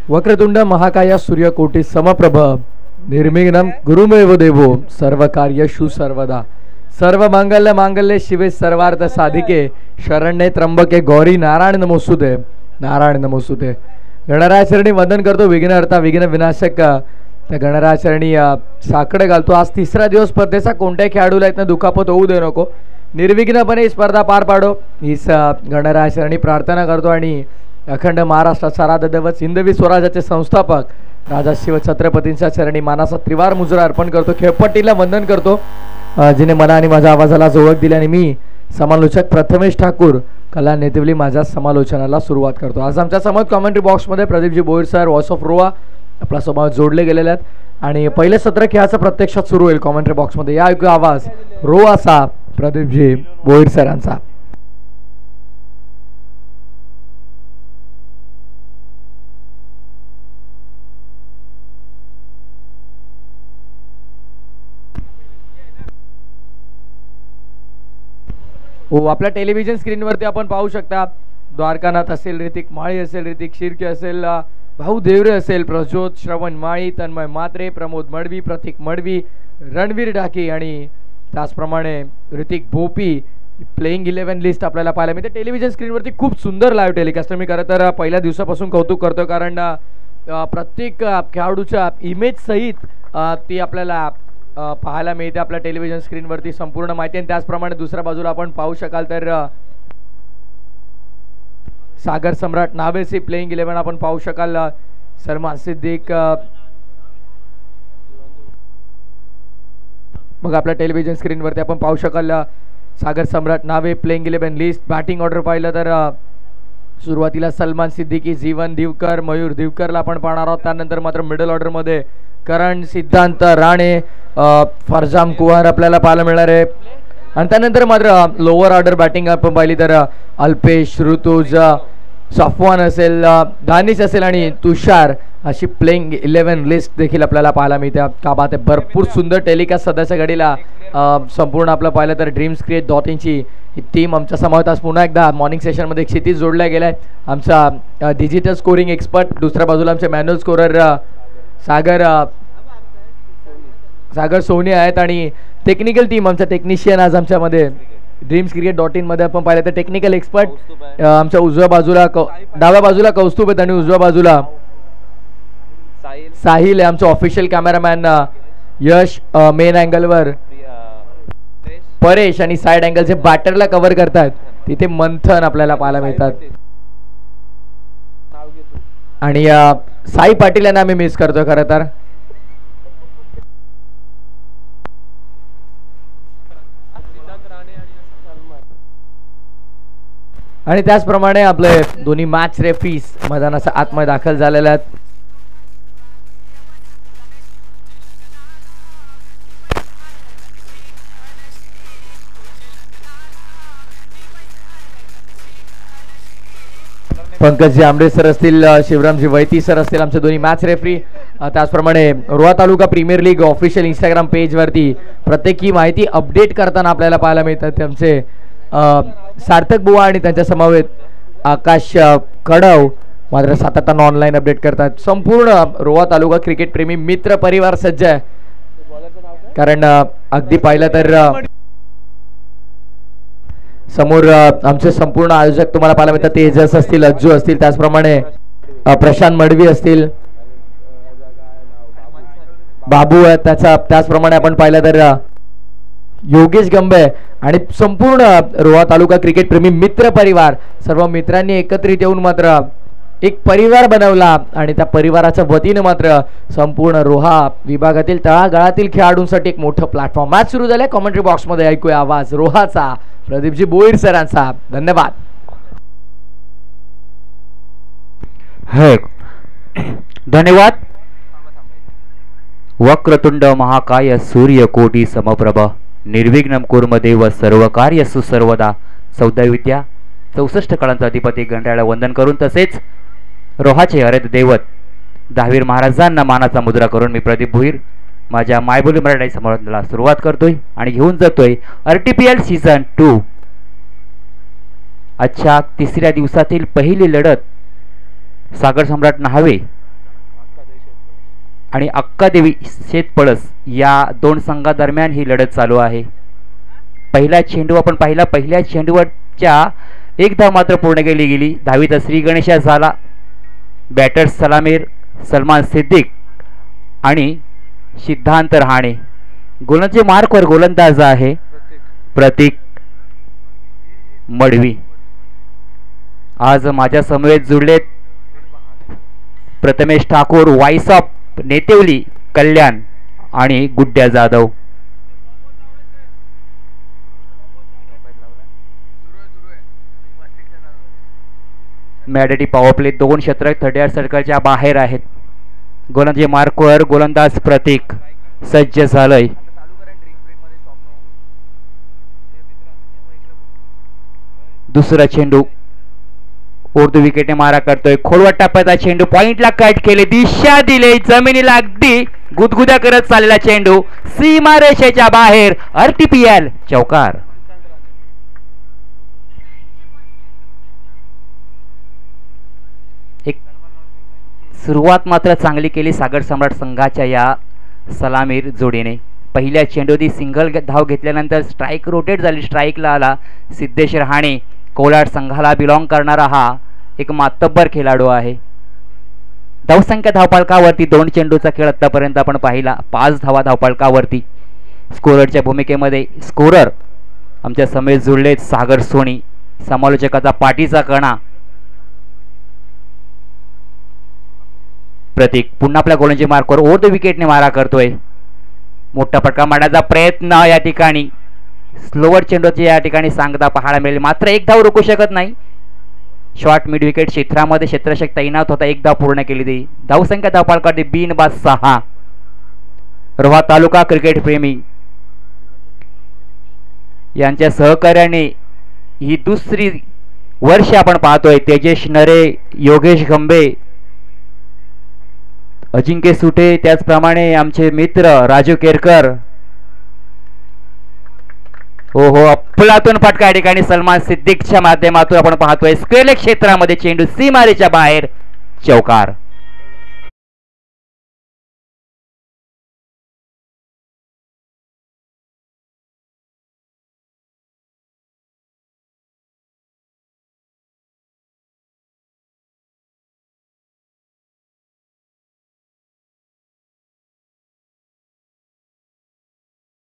वक्रतुंड महाकाय सूर्यकोटी समप्रभ निर्विघ्नं गुरुमेव देवो सर्वकार्येषु सर्वदा सर्व मांगल्य मांगल्ये शिवे सर्वार्थ साधिके शरण्ये त्र्यंबके गौरी नारायण नमोस्तुते नारायण नमोस्तुते. गणराजचरणी वंदन करतो विघ्नहर्ता विघ्न विनाशक त्या गणराजचरणी साकडे घालतो. आज तिसरा दिवस स्पर्धेचा कोणत्याही खेळाडूला इथं दुखापत होऊ देऊ नको, निर्विघ्नपणे ही स्पर्धा पार पाडो हीच गणराजचरणी प्रार्थना करतो. आणि अखंड महाराष्ट्राचा राजदैवत हिंदवी स्वराज्याचे संस्थापक राजा शिव छत्रपतींच्या चरणी मानाचा त्रिवार मुजरा अर्पण करतो. खेळपट्टीला वंदन करतो जिने मला आणि माझ्या आवाजाला ओळख दिली. आणि मी समालोचक प्रथमेश ठाकूर कला नेतिवली माझ्या समालोचनाला सुरुवात करतो. आज आमच्या समोर कॉमेंट्री बॉक्समध्ये Pradeepji Boir sir voice of Roha आपल्यासोबत जोडले गेलेले आहेत. आणि पहिले सत्र खेळाचं प्रत्यक्षात सुरू होईल कॉमेंट्री बॉक्समध्ये. या ऐकू आवाज रोहाचा प्रदीपजी बोईर सरांचा. हो, आपल्या टेलिव्हिजन स्क्रीनवरती आपण पाहू शकता द्वारकानाथ असेल, ऋतिक माळी असेल, ऋतिक शिर्के असेल, भाऊ देवरे असेल, प्रज्योत श्रवण माळी, तन्मय मात्रे, प्रमोद मडवी, प्रतीक मडवी, रणवीर डाके आणि त्याचप्रमाणे ऋतिक भोपी. प्लेइंग 11 लिस्ट आपल्याला पाहायला मिळते टेलिव्हिजन स्क्रीनवरती. खूप सुंदर लाईव्ह टेलिकास्ट मी खरं तर पहिल्या दिवसापासून कौतुक करतो, कारण प्रत्येक खेळाडूच्या इमेज सहित ती आपल्याला पाहायला मिळते आपल्या टेलिव्हिजन स्क्रीनवरती संपूर्ण माहिती. आणि त्याचप्रमाणे दुसऱ्या बाजूला आपण पाहू शकाल तर सागर सम्राट नावेची प्लेइंग 11 आपण पाहू शकाल. सलमान सिद्दीक मग आपल्या टेलिव्हिजन स्क्रीनवरती आपण पाहू शकाल सागर सम्राट नावे प्लेइंग 11 लिस्ट. बॅटिंग ऑर्डर पाहिलं तर सुरुवातीला सलमान सिद्दीकी, जीवन दिवकर, मयूर दिवकरला आपण पाहणार आहोत. त्यानंतर मात्र मिडल ऑर्डरमध्ये करण, सिद्धांत राणे, फरजाम कुहार आपल्याला पाहायला मिळणार आहे. आणि त्यानंतर मात्र लोअर ऑर्डर बॅटिंग आपण पाहिली तर अल्पेश, ऋतुज, सफवान असेल, दानिश असेल आणि तुषार अशी प्लेइंग 11 लिस्ट देखील आपल्याला पाहायला मिळते. का बात आहे, भरपूर सुंदर टेलिकास्ट सध्याच्या घडीला संपूर्ण आपलं पाहिलं तर ड्रीम्स क्रिएट .inची ही टीम आमच्या समोर आज पुन्हा एकदा मॉर्निंग सेशनमध्ये क्षितिज जोडल्या गेला आहे. आमचा डिजिटल स्कोरिंग एक्सपर्ट, दुसऱ्या बाजूला आमचे मॅन्युअल स्कोरर सागर सोनी आहेत. आणि टेक्निकल टीम आमचा टेक्निशियन आज आमच्यामध्ये ड्रीम्स क्रिकेट .in मध्ये आपण पाहिलं तर टेक्निकल एक्सपर्ट आमच्या उजव्या बाजूला डाव्या बाजूला कौस्तुभ आहेत आणि उजव्या बाजूला साहिल आहे. आमचा ऑफिशियल कॅमेरामॅन यश, मेन अँगलवर परेश आणि साइड अँगलचे बॅटरला कव्हर करतात तिथे मंथन आपल्याला पाहायला मिळतात. आणि साई पाटील यांना आम्ही मिस करतो खरं तर. आणि त्याचप्रमाणे आपले दोन्ही मॅच रेफरीज मैदानाच्या आतमध्ये दाखल झालेले आहेत. पंकजी आंबे सर असतील, शिवरामजी वैती सर असतील आमचे दोन्ही मॅच रेफरी. त्याचप्रमाणे रोहा तालुका प्रीमियर लीग ऑफिशियल इंस्टाग्राम पेजवरती प्रत्येकी माहिती अपडेट करताना आपल्याला पाहायला मिळतात त्यांचे सार्थक बुवा आणि त्यांच्या समवेत आकाश कडव मात्र सातत्यानं ऑनलाईन अपडेट करतात. संपूर्ण रोहा तालुका क्रिकेट प्रेमी मित्र परिवार सज्ज आहे, कारण अगदी पाहिलं तर समोर आमचे संपूर्ण आयोजक तुम्हाला पाहायला मिळतात. तेजस असतील, अज्जू असतील, त्याचप्रमाणे प्रशांत मडवी असतील, बाबू आहेत त्याचप्रमाणे आपण पाहिलं तर योगेश गंबे आणि संपूर्ण रोहा तालुका क्रिकेट प्रेमी मित्र परिवार सर्व मित्रांनी एकत्रित येऊन मात्र एक परिवार बनवला. आणि त्या परिवाराच्या वतीने मात्र संपूर्ण रोहा विभागातील तळागाळातील खेळाडूंसाठी एक मोठं प्लॅटफॉर्म. मॅच सुरू झाले. कॉमेंट्री बॉक्समध्ये ऐकूया आवाज रोहाचा प्रदीपजी बोईर सरांचा. धन्यवाद. धन्यवाद. वक्रतुंड महाकाय सूर्यकोटी समप्रभ निर्विघ्नं कुर्मदेव सर्व कार्य सुसर्वदा. 14 विद्या 64 कळांचा अधिपती गणरायाला वंदन करून तसेच रोहाचे हरित दैवत दहावीर महाराजांना मानाचा मुद्रा करून मी प्रदीप भोईर माझ्या मायबोली मराठी समारोहाला सुरुवात करतोय आणि घेऊन जातोय RTPL सीझन 2. आजच्या तिसऱ्या दिवसातील पहिली लढत सागर सम्राट नावे आणि अक्कादेवी शेतपळस या दोन संघादरम्यान ही लढत चालू आहे. पहिला चेंडू आपण पाहिला. पहिल्या चेंडूवरच्या एक धाव मात्र पूर्ण केली गेली. धावीत श्री गणेशा झाला. बॅटर सलामीर, सलमान सिद्दीक आणि सिद्धांत रहाणे. गोलंदाजी मार्कवर गोलंदाज आहे प्रतीक मडवी. आज माझ्या समवेत जुळलेत प्रथमेश ठाकूर, वाईस ऑफ नेतेवली कल्याण आणि गुड्ड्या जाधव. मॅडेटी पॉवर प्ले 2 षटक 38 सर्कलच्या बाहेर आहेत. गोलंदाजी मार्कवर गोलंदाज प्रतीक सज्ज झालंय. दुसरा चेंडू उर्दू विकेटने मारा करतोय. खोलवट टप्प्याचा चेंडू पॉइंटला कट केले, दिशा दिले, जमिनीला अगदी गुदगुद्या करत चाललेला चेंडू सीमारेषेच्या बाहेर. आरटीपीएल चौकार. एक सुरुवात मात्र चांगली केली सागर सम्राट संघाच्या या सलामीर जोडीने. पहिल्या चेंडूची सिंगल धाव घेतल्यानंतर स्ट्राईक रोटेट झाली. स्ट्राईकला आला सिद्धेश रहाणे. कोलाड संघाला बिलॉंग करणारा हा एक मातब्बर खेळाडू आहे. धावसंख्या धावफलकावरती 2 चेंडूचा खेळ आतापर्यंत आपण पाहिला. 5 धावा धावफलकावरती. स्कोररच्या भूमिकेमध्ये स्कोरर आमच्या समेत जुळलेत सागर सोनी. समालोचकाचा पाठीचा कणा प्रतीक. पुन्हा आपल्या गोलंदाजी मार्कवर ओव्हर द विकेटने मारा करतोय. मोठा फटका मारण्याचा प्रयत्न या ठिकाणी. स्लोवर चेंडूची या ठिकाणी सांगता पाहायला मिळेल. मात्र एक धाव रोखू शकत नाही. शॉर्ट मिड विकेट क्षेत्रामध्ये क्षेत्ररक्षक तैनात होता. एक धाव पूर्ण केली ती. धावसंख्या धावफलकावरती बिनबाद 6. रोहा तालुका क्रिकेट प्रेमी यांच्या सहकार्याने ही दुसरी वर्ष आपण पाहतोय. तेजेश नरे, योगेश गंबे, अजिंक्य सुटे, त्याचप्रमाणे आमचे मित्र राजू केरकर. हो हो, अफलातून फटका या ठिकाणी सलमान सिद्दीकच्या माध्यमातून आपण पाहतोय. स्क्वेअर क्षेत्रामध्ये चेंडू सीमारेच्या बाहेर चौकार.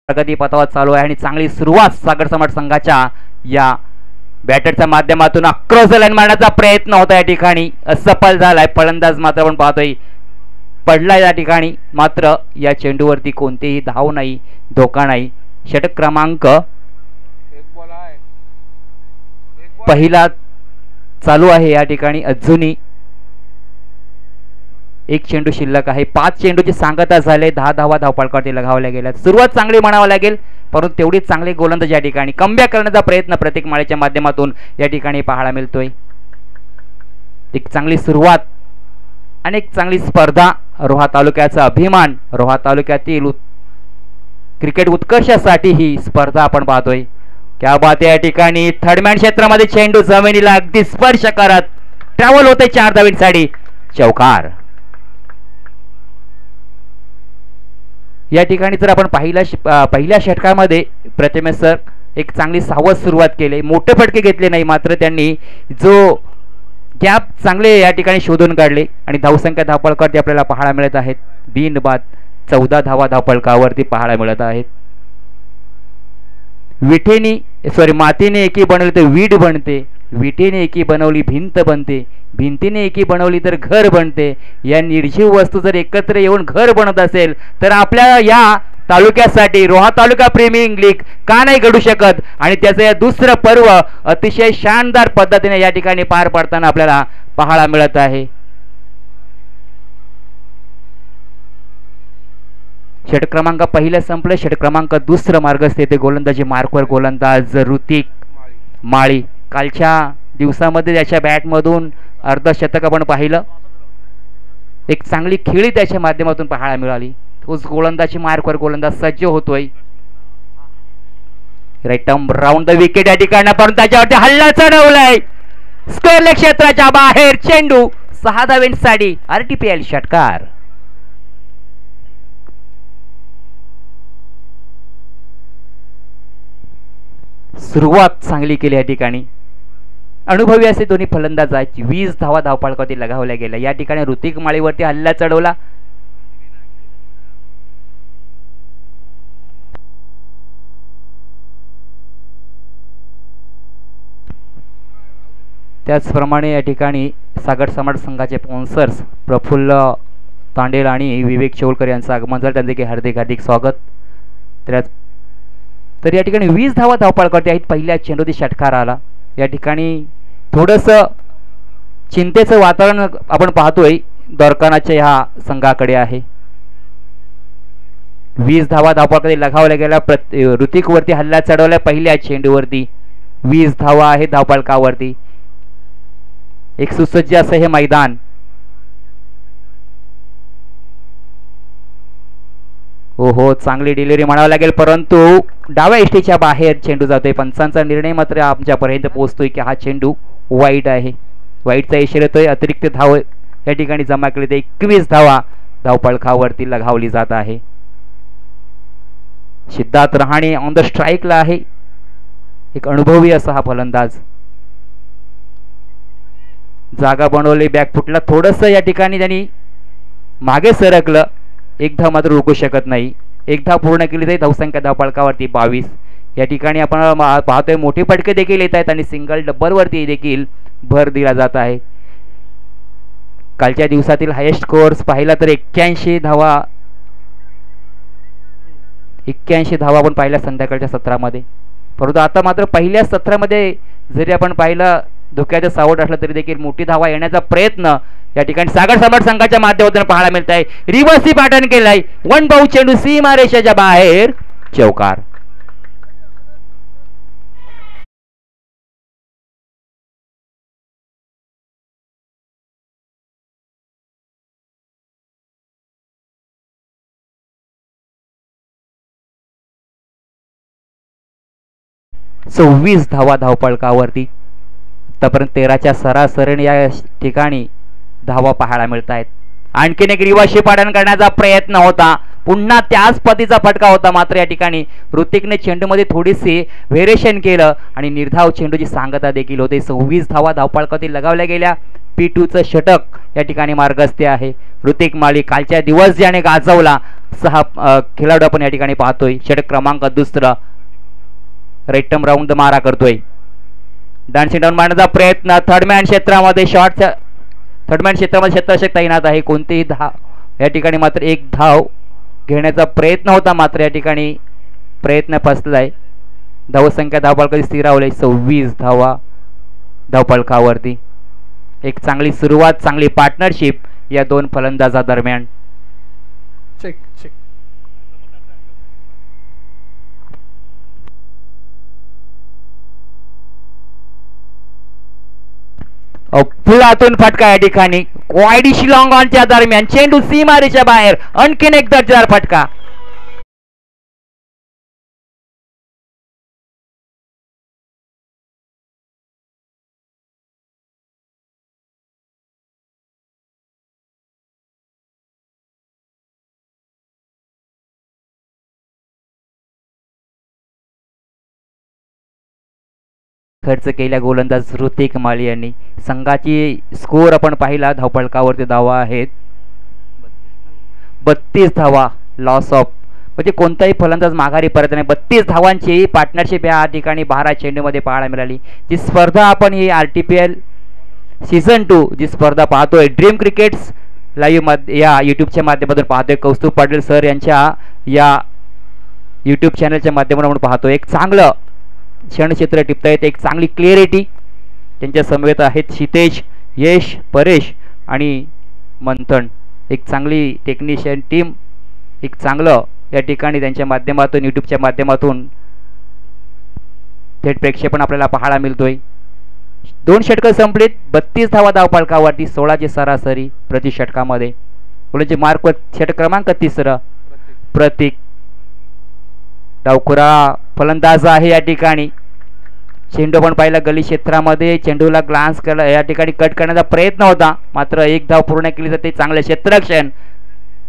प्रगती पथावर चालू आहे आणि चांगली सुरुवात सागर सम्राट संघाच्या या बॅटरच्या माध्यमातून अक्रॉस द लाईन मारण्याचा प्रयत्न होता. या ठिकाणी असफल झालाय. फलंदाज मात्र आपण पाहतोय पडला या ठिकाणी. मात्र या चेंडूवरती कोणतेही धाव नाही, धोका नाही. षटक क्रमांक पहिला चालू आहे या ठिकाणी. अजूनही एक चेंडू शिल्लक आहे. 5 चेंडूची सांगता झाले. 10 धावा धावफलकावरती लगावल्या गेल्या. सुरुवात चांगली म्हणावं लागेल, परंतु तेवढीच चांगली गोलंदाज या ठिकाणी कमबॅक करण्याचा प्रयत्न प्रतीक माळेच्या माध्यमातून या ठिकाणी पाहायला मिळतोय. एक चांगली सुरुवात आणि एक चांगली स्पर्धा. रोहा तालुक्याचा अभिमान. रोहा तालुक्यातील क्रिकेट उत्कर्षासाठी ही स्पर्धा आपण पाहतोय. क्या बात या ठिकाणी थर्डमॅन क्षेत्रामध्ये चेंडू जमिनीला अगदी स्पर्श करत ट्रॅव्हल होते 4 धावींसाठी चौकार. या ठिकाणी जर आपण पहिल्या षटकामध्ये प्रथमेश सर एक चांगली सावध सुरुवात केली. मोठे फटके घेतले नाही, मात्र त्यांनी जो गॅप चांगले या ठिकाणी शोधून काढले आणि धावसंख्या धावफलकावरती आपल्याला पाहायला मिळत आहेत. बिनबाद 14 धावा धावफलकावरती पाहायला मिळत आहेत. मातीने एकी बनवली तर वीट बनते, विटेने एकी बनवली भिंत बनते, भिंतीने एकी बनवली तर घर बनते. या निर्जीव वस्तू जर एकत्र येऊन घर बनत असेल तर आपल्या या तालुक्यासाठी रोहा तालुका प्रीमियर लीग का नाही घडू शकत. आणि त्याचं या दुसरं पर्व अतिशय शानदार पद्धतीने या ठिकाणी पार पडताना आपल्याला पाहायला मिळत आहे. षटक क्रमांक पहिलं संपलं. षटक क्रमांक दुसरं मार्गस्थ येते. गोलंदाजी मार्कवर गोलंदाज ऋतिक माळी. कालच्या दिवसामध्ये त्याच्या बॅटमधून अर्धशतक आपण पाहिलं. एक चांगली खेळी त्याच्या माध्यमातून पाहायला मिळाली. तोच गोलंदाजी मार्कवर गोलंदाज सज्ज होतोय. Right arm round the wicket या ठिकाणी पण त्याच्यावरती हल्ला चढवलाय. स्कोअर क्षेत्राच्या बाहेर चेंडू 6 धावांसाठी आरटीपीएल षटकार. सुरुवात चांगली केली या ठिकाणी. अनुभवी असे दोन्ही फलंदाज आहेत. 20 धावा धावपळकावरती लगावल्या गेल्या. या ठिकाणी ऋतिक माळीवरती हल्ला चढवला. त्याचप्रमाणे या ठिकाणी सागर समाज संघाचे स्पॉन्सर्स प्रफुल्ल तांडेल आणि विवेक चौलकर यांचं आगमन झालं. त्यांचे हार्दिक हार्दिक स्वागत. तर या ठिकाणी 20 धावा धावपळकावरती आहेत. पहिल्या चेंडूची षटकार आला. या ठिकाणी थोडंसं चिंतेचं वातावरण आपण पाहतोय द्वारकानाथच्या ह्या संघाकडे आहे. 20 धावा धावपळकावरती लगावल्या गेल्या. ऋतिकवरती हल्ला चढवला पहिल्या चेंडूवरती. 20 धावा आहे धावपळकावरती. एक सुसज्ज असं हे मैदान. हो चांगली डिलिव्हरी म्हणावं लागेल, परंतु डाव्या इष्टीच्या बाहेर चेंडू जातोय. पंचांचा निर्णय मात्र आमच्यापर्यंत पोहोचतोय की हा चेंडू वाईड आहे. वाईडचा इशारा येतोय. अतिरिक्त धाव या ठिकाणी जमा केली तर 21 धावा धावपळकावरती लगावली जात आहे. सिद्धार्थ रहाणे ऑन द स्ट्राईकला आहे. एक अनुभवी असा हा फलंदाज. जागा बनवली बॅकफुटला. थोडंसं या ठिकाणी त्यांनी मागे सरकलं. एक धाव मात्र रोखू शकत नाही. एक धाव पूर्ण केली तरी धावसंख्या धावपळकावरती 22. या ठिकाणी आपण पाहतोय मोठे फटके देखील येत आहेत आणि सिंगल डबलवरती देखील भर दिला जात आहे. कालच्या दिवसातील हायेस्ट स्कोअर्स पाहिला तर 81 धावा आपण पाहिल्या संध्याकाळच्या सत्रामध्ये. परंतु आता मात्र पहिल्या सत्रामध्ये जरी आपण पाहिलं धोक्याचं सावट असलं तरी देखील मोठी धावा येण्याचा प्रयत्न या ठिकाणी सागर समाज संघाच्या माध्यमातून पाहायला मिळत आहे. रिव्हर्सी पॅटर्न केलाय. वन बाऊ चेंडू सीमारेषेच्या बाहेर चौकार. सव्वीस धावा धावपळकावरती. आतापर्यंत 13च्या सरासरीने या ठिकाणी धावा पाहायला मिळत आहेत. आणखीन एक रिव्हर्सी पॅटर्न करण्याचा प्रयत्न होता. पुन्हा त्याच पतीचा फटका होता. मात्र या ठिकाणी ऋतिकने चेंडूमध्ये थोडीशी व्हेरिएशन केलं आणि निर्धाव चेंडूची सांगता देखील होते. 26 धावा धावपळकावरती लगावल्या गेल्या. P2चं षटक या ठिकाणी मार्गस्थ आहे. ऋतिक माळी कालच्या दिवस ज्याने गाजवला 6 खेळाडू आपण या ठिकाणी पाहतोय. षटक क्रमांक 2 रेटम राऊंड मारा करतोय. डान्सिंग डाऊन मारण्याचा प्रयत्न. थर्डमॅन क्षेत्रामध्ये क्षेत्ररक्षक तैनात आहे. कोणतेही धाव या ठिकाणी मात्र एक धाव घेण्याचा प्रयत्न होता. मात्र या ठिकाणी प्रयत्न फसलाय. धावसंख्या धावपळकावरती स्थिरावली. 26 धावा धावपळकावरती. एक चांगली सुरुवात, चांगली पार्टनरशिप या दोन फलंदाजादरम्यान. Check check. फुलातून फटका या ठिकाणी. वाईड शिलॉंग ऑनच्या दरम्यान चेंडू सीमारेच्या बाहेर. आणखीन एक दर्जेदार फटका. खर्च केल्या गोलंदाज ऋतिक माळी यांनी. संघाची स्कोर आपण पाहिला धावपळकावरती धावा आहेत 32 धावा. लॉस ऑफ म्हणजे कोणताही फलंदाज माघारी परत नाही. 32 धावांची पार्टनरशिप या ठिकाणी 12 चेंडूमध्ये पाहायला मिळाली. जी स्पर्धा आपण ही RTPL सीझन 2 जी स्पर्धा पाहतोय ड्रीम क्रिकेट्स लाईव्ह मध्ये या यूट्यूबच्या माध्यमातून पाहतोय. कौस्तुभ पाटील सर यांच्या या यूट्यूब चॅनलच्या माध्यमातून आपण पाहतोय. एक चांगलं क्षणचित्र टिपतायत. एक चांगली क्लिअरिटी त्यांच्या समवेत आहेत. क्षितेश, यश, परेश आणि मंथन. एक चांगली टेक्निशियन टीम. एक चांगलं या ठिकाणी त्यांच्या माध्यमातून यूट्यूबच्या माध्यमातून थेट प्रेक्षेपण आपल्याला पाहायला मिळतोय. 2 षटकं संपलीत. 32 धावा धावपळकावरती. 16ची सरासरी प्रति षटकामध्ये. मुलांचे मार्क षटक क्रमांक 3 प्रतीक. डावखुरा फलंदाज आहे या ठिकाणी. चेंडू पण पाहिला गली क्षेत्रामध्ये. चेंडूला ग्लान्स केला. या ठिकाणी कट करण्याचा प्रयत्न होता. मात्र एक धाव पूर्ण केली जाते. चांगले क्षेत्ररक्षण.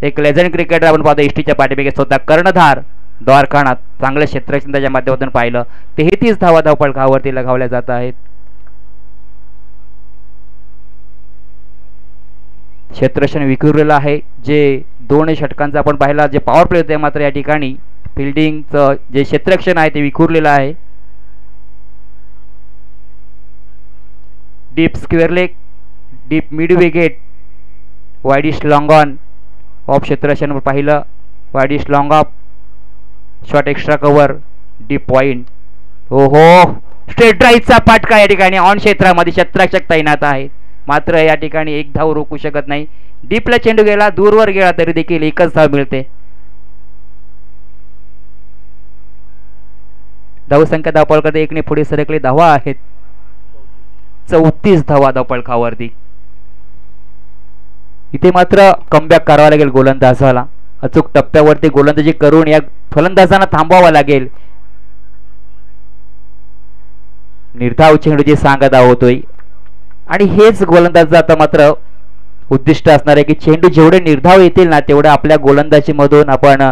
एक लेजंड क्रिकेटर आपण पाहतो एसटीच्या पाठीमागे स्वतः कर्णधार द्वारकानाथ चांगलं क्षेत्ररक्षण त्याच्या माध्यमातून पाहिलं. 33 धावा धावपळकावरती लगावल्या जात आहेत. क्षेत्ररक्षण विखुरलेलं आहे. जे 2 षटकांचा आपण पाहिला जे पॉवर प्ले होते मात्र या ठिकाणी फिल्डिंगचं जे क्षेत्ररक्षण आहे ते विखुरलेलं आहे. Deep square leg, deep mid wicket, widish long on off क्षेत्ररक्षण पाहिलं. Widish long of shot extra cover deep point. हो हो स्ट्रेट ड्राईव्हचा फटका या ठिकाणी ऑन क्षेत्रामध्ये क्षेत्ररक्षक तैनात आहे मात्र या ठिकाणी एक धाव रोखू शकत नाही. डीपला चेंडू गेला, दूरवर गेला तरी देखील एकच धाव मिळते. धावसंख्या धावपळकात 1 ने पुढे सरकले. धावा आहेत 34 धावा धावपळकावरती. इथे मात्र कमबॅक करावा लागेल गोलंदाजाला. अचूक टप्प्यावरती गोलंदाजी करून या फलंदाजांना थांबवावं लागेल. निर्धाव चेंडूची सांगता होतोय आणि हेच गोलंदाज आता मात्र उद्दिष्ट असणार आहे की चेंडू जेवढे निर्धाव येतील ना तेवढ्या आपल्या गोलंदाजी मधून आपण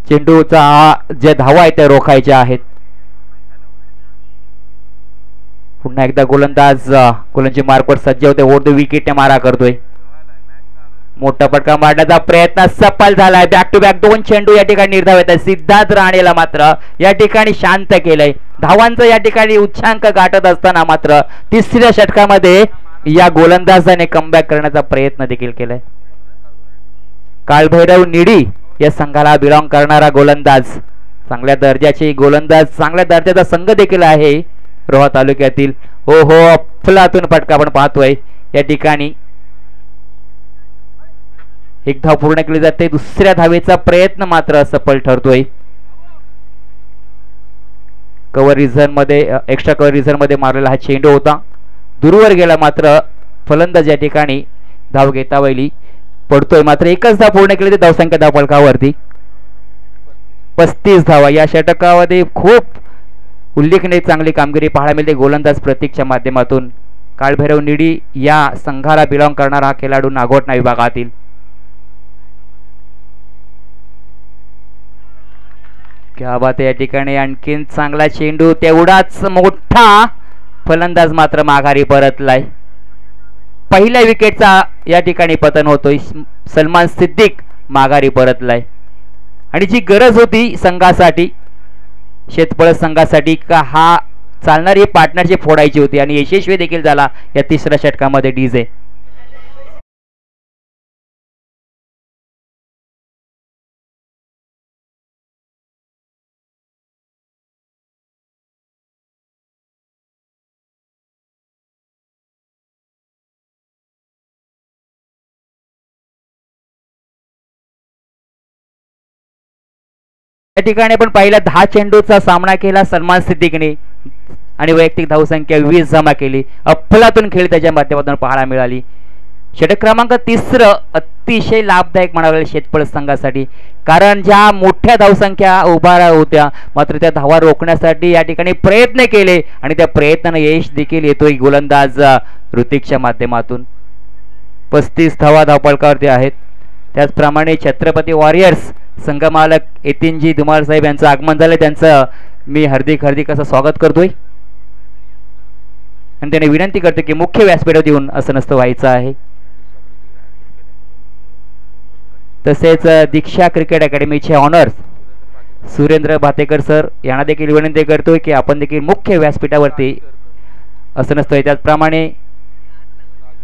चेंडूचा जे धावा आहेत त्या रोखायच्या आहेत. पुन्हा एकदा गोलंदाज गोलंदाजी मार्कवर सज्ज होते. ओव्हर द विकेट मारा करतोय. मोठा फटका मारण्याचा प्रयत्न सफल झालाय. बॅक टू बॅक 2 चेंडू या ठिकाणी निर्धाव येत आहे. सिद्धार्थ राणेला मात्र या ठिकाणी शांत केलंय. धावांचं या ठिकाणी उच्चांक गाठत असताना मात्र 3ऱ्या षटकामध्ये या गोलंदाजाने कमबॅक करण्याचा प्रयत्न देखील केलाय. काळभैरव निडी या संघाला बिलॉंग करणारा गोलंदाज, चांगल्या दर्जाचे गोलंदाज, चांगल्या दर्जाचा संघ देखील आहे रोहा तालुक्यातील. हो हो अफलातून फटका आपण पाहतोय. या ठिकाणी 1 धाव पूर्ण केली जाते. 2ऱ्या धावेचा प्रयत्न मात्र सफल ठरतोय. कव्हर रिझन मध्ये एक्स्ट्रा कव्हर रिझन मध्ये मारलेला हा चेंडू होता. दूरवर गेला मात्र फलंदाज या ठिकाणी धाव घेता वेळी पडतोय. मात्र एकच धाव पूर्ण केली. धावसंख्या धावपळकावरती 35 धावा. या षटकामध्ये खूप उल्लेखनीय चांगली कामगिरी पाहायला मिळते गोलंदाज प्रतीकच्या माध्यमातून. काळभैरव निडी या संघाला बिलॉंग करणारा हा खेळाडू नागोठणा विभागातील. क्या बात आहे. या ठिकाणी आणखीन चांगला चेंडू, तेवढाच मोठा फलंदाज मात्र माघारी परतलाय. पहिल्या विकेटचा या ठिकाणी पतन होतोय. सलमान सिद्दीक माघारी परतलाय आणि जी गरज होती संघासाठी, शेतपळ संघासाठी का हा चालणारी पार्टनरशिप फोडायची होती आणि यशस्वी देखील झाला या 3ऱ्या षटकामध्ये डीजे. या ठिकाणी आपण पहिल्या 10 चेंडूचा सामना केला सलमान सिद्दीकने आणि वैयक्तिक धावसंख्या 20 जमा केली. अफलातून खेळ त्याच्या माध्यमातून पाहायला मिळाली. षटक क्रमांक 3 अतिशय लाभदायक म्हणावे शेतपळ संघासाठी, कारण ज्या मोठ्या धावसंख्या उभा होत्या मात्र त्या धावा रोखण्यासाठी या ठिकाणी प्रयत्न केले आणि त्या प्रयत्नाने यश देखील येतोय गोलंदाज ऋतिकच्या माध्यमातून. 35 धावा धावपळकावरती आहेत. त्याचप्रमाणे छत्रपती वॉरियर्स संघ मालक यतीनजी धुमाळ साहेब यांचं आगमन झालं. त्यांचं मी हार्दिक असं स्वागत करतोय आणि त्याने विनंती करतो की मुख्य व्यासपीठावर येऊन असं नसतं व्हायचं आहे. तसेच दीक्षा क्रिकेट अकॅडमीचे ऑनर्स सुरेंद्र भातेकर सर यांना देखील विनंती करतोय की आपण देखील मुख्य व्यासपीठावरती असं नसतं. त्याचप्रमाणे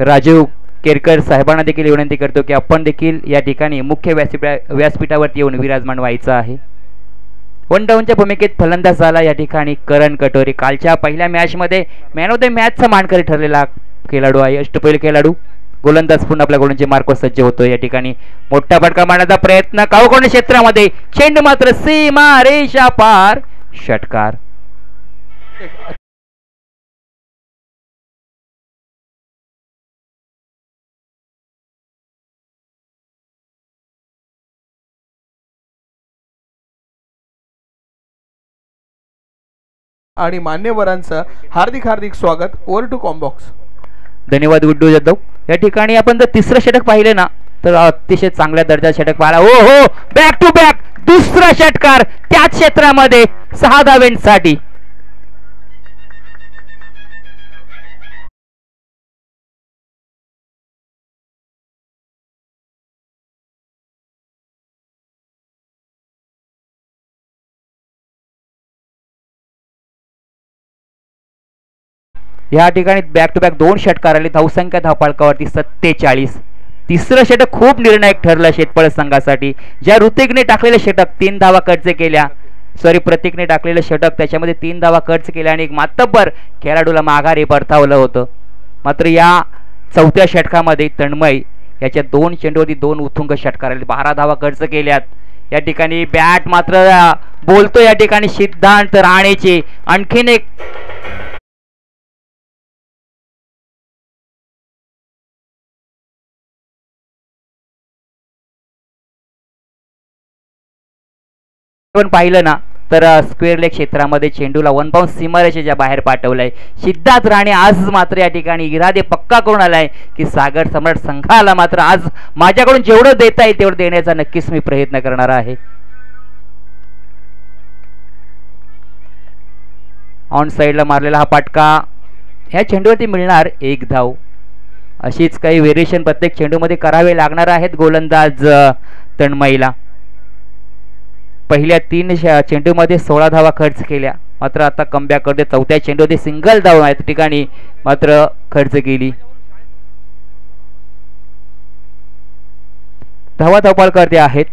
राजीव केरकर साहेबांना देखील विनंती करतो की आपण देखील या ठिकाणी मुख्य व्यासपीठावरती येऊन विराजमान व्हायचं आहे. 1 डाऊनच्या भूमिकेत फलंदाज झाला या ठिकाणी करण कटोरे. कालच्या पहिल्या मॅच मध्ये मॅन ऑफ द मॅचचा मानकरी ठरलेला खेळाडू आहे, अष्टपैलू खेळाडू. गोलंदाज पुन्हा आपल्या गोलंदाजी मार्कवर सज्ज होतो. या ठिकाणी मोठा फटका मारण्याचा प्रयत्न कावकोण क्षेत्रामध्ये, चेंडू मात्र सीमा रेषा पार, षटकार. आणि मान्यवरांचं हार्दिक स्वागत. Over to combox. धन्यवाद गुड्डू जाधव. या ठिकाणी आपण जर 3रं षटक पाहिले ना तर अतिशय चांगल्या दर्जाचं षटक पाहिला. हो हो बॅक टू बॅक दुसरा षटकार त्याच क्षेत्रामध्ये 6 धावांसाठी. या ठिकाणी बॅक टू बॅक 2 षटकार आले. धावसंख्या धावफलकावरती 47. तिसरं षटक खूप निर्णायक ठरलं शेतपळ संघासाठी. ज्या ऋतिकने टाकलेले षटक 3 धावा खर्च केल्या, प्रतीकने टाकलेलं षटक त्याच्यामध्ये 3 धावा खर्च केल्या आणि एक मातब्बर खेळाडूला माघारी परतावलं होतं. मात्र या चौथ्या षटकामध्ये तन्मय याच्या 2 चेंडूवरती 2 उत्तुंग षटकार आले. 12 धावा खर्च केल्यात. या ठिकाणी बॅट मात्र बोलतो या ठिकाणी सिद्धांत राणेचे. आणखीन एक पण पाहिलं ना तर स्क्वेअर लेग क्षेत्रामध्ये चेंडूला 1 बाउंस सीमारेषेच्या बाहेर पाठवलाय. सिद्धार्थ राणे आज मात्र या ठिकाणी इरादे पक्का करून आलाय की सागर सम्राट संघाला मात्र आज माझ्याकडून जेवढं देता येईल तेवढं देण्याचा नक्कीच मी प्रयत्न करणार आहे. ऑन साइडला मारलेला हा फटका, ह्या चेंडूवरती मिळणार 1 धाव. अशीच काही व्हेरिएशन प्रत्येक चेंडूमध्ये करावे लागणार आहेत गोलंदाज तन्मयला. पहिल्या 3 चेंडूमध्ये 16 धावा खर्च केल्या, मात्र आता कमबॅक करते. चौथ्या चेंडूमध्ये सिंगल धाव या ठिकाणी मात्र खर्च केली. धावफलकावरती आहेत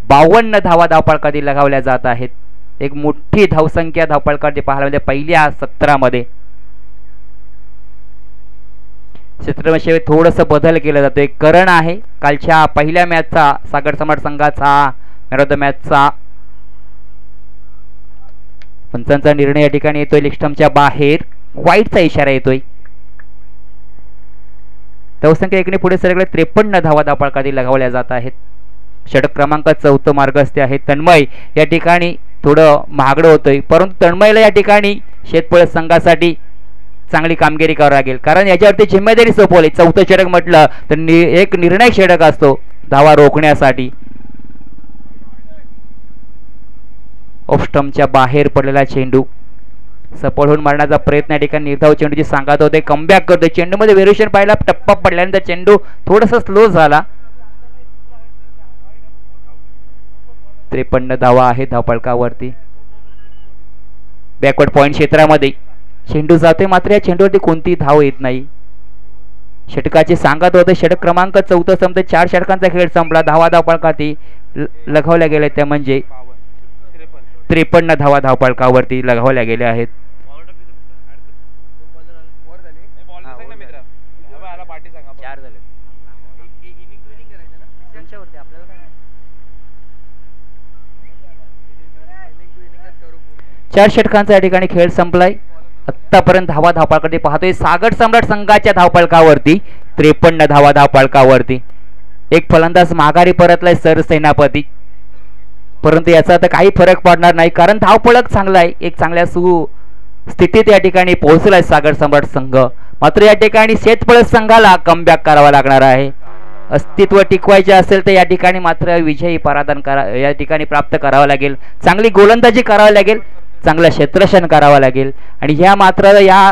52 धावा धावफलकावरती लगावल्या जात आहेत. एक मोठी धावसंख्या धावफलकावरती पाहायला मिळते पहिल्या 17 मध्ये. क्षेत्ररक्षणामध्ये थोडंसं बदल केला जातो. एक करण आहे कालच्या पहिल्या मॅचचा सागर सम्राट संघाचा मॅचचा. पंचांचा निर्णय या ठिकाणी येतोय लेग स्टंपच्या बाहेर. वाईटचा इशारा येतोय. धावसंख्या एकने पुढे सरकले. 53 धावा धावफलकावरती लगावल्या जात आहेत. षटक क्रमांक 4 मार्गस्थ आहे. तन्मय या ठिकाणी थोडं महागडं होतंय, परंतु तन्मयला या ठिकाणी शेतपळ संघासाठी चांगली कामगिरी करावी लागेल, कारण याच्यावरती जिम्मेदारी सोपवली. 4थं षटक म्हटलं तर एक निर्णायक षटक असतो धावा रोखण्यासाठी. ऑफ स्टंपच्या बाहेर पडलेला चेंडू सफल होऊन मारण्याचा प्रयत्न या ठिकाणी निर्धाव चेंडूची सांगत होते. कमबॅक करतोय. चेंडूमध्ये व्हेरिएशन पाहिला, टप्पा पडल्यानंतर चेंडू थोडासा स्लो झाला. 53 धावा आहे धावफलकावरती. बॅकवर्ड पॉइंट क्षेत्रामध्ये चेंडू जातोय, मात्र या चेंडूवरती कोणती धाव येत नाही. षटकाचे सांगत होते. षटक क्रमांक 4 संपते. 4 षटकांचा खेळ संपला. धावा धावफलकावरती लगावल्या गेल्या त्या म्हणजे 53 धावा धावफलकावरती लगावल्या गेल्या आहेत. चार षटकांचा या ठिकाणी खेळ संपलाय. आतापर्यंत धावा धावफलकावरती पाहतोय सागर सम्राट संघाच्या धावफलकावरती 53 धावा धावफलकावरती. एक फलंदाज माघारी परतलाय सरसेनापती, परंतु याचा आता काही फरक पडणार नाही, कारण धावफलक चांगला आहे. एक चांगल्या स्थितीत या ठिकाणी पोहोचलाय सागर सम्राट संघ. मात्र या ठिकाणी शेतपळ संघाला कमबॅक करावा लागणार आहे. अस्तित्व टिकवायचे असेल तर या ठिकाणी मात्र विजयी पराभव या ठिकाणी प्राप्त करावा लागेल. चांगली गोलंदाजी करावी लागेल, चांगलं क्षेत्ररक्षण करावं लागेल आणि ह्या मात्र या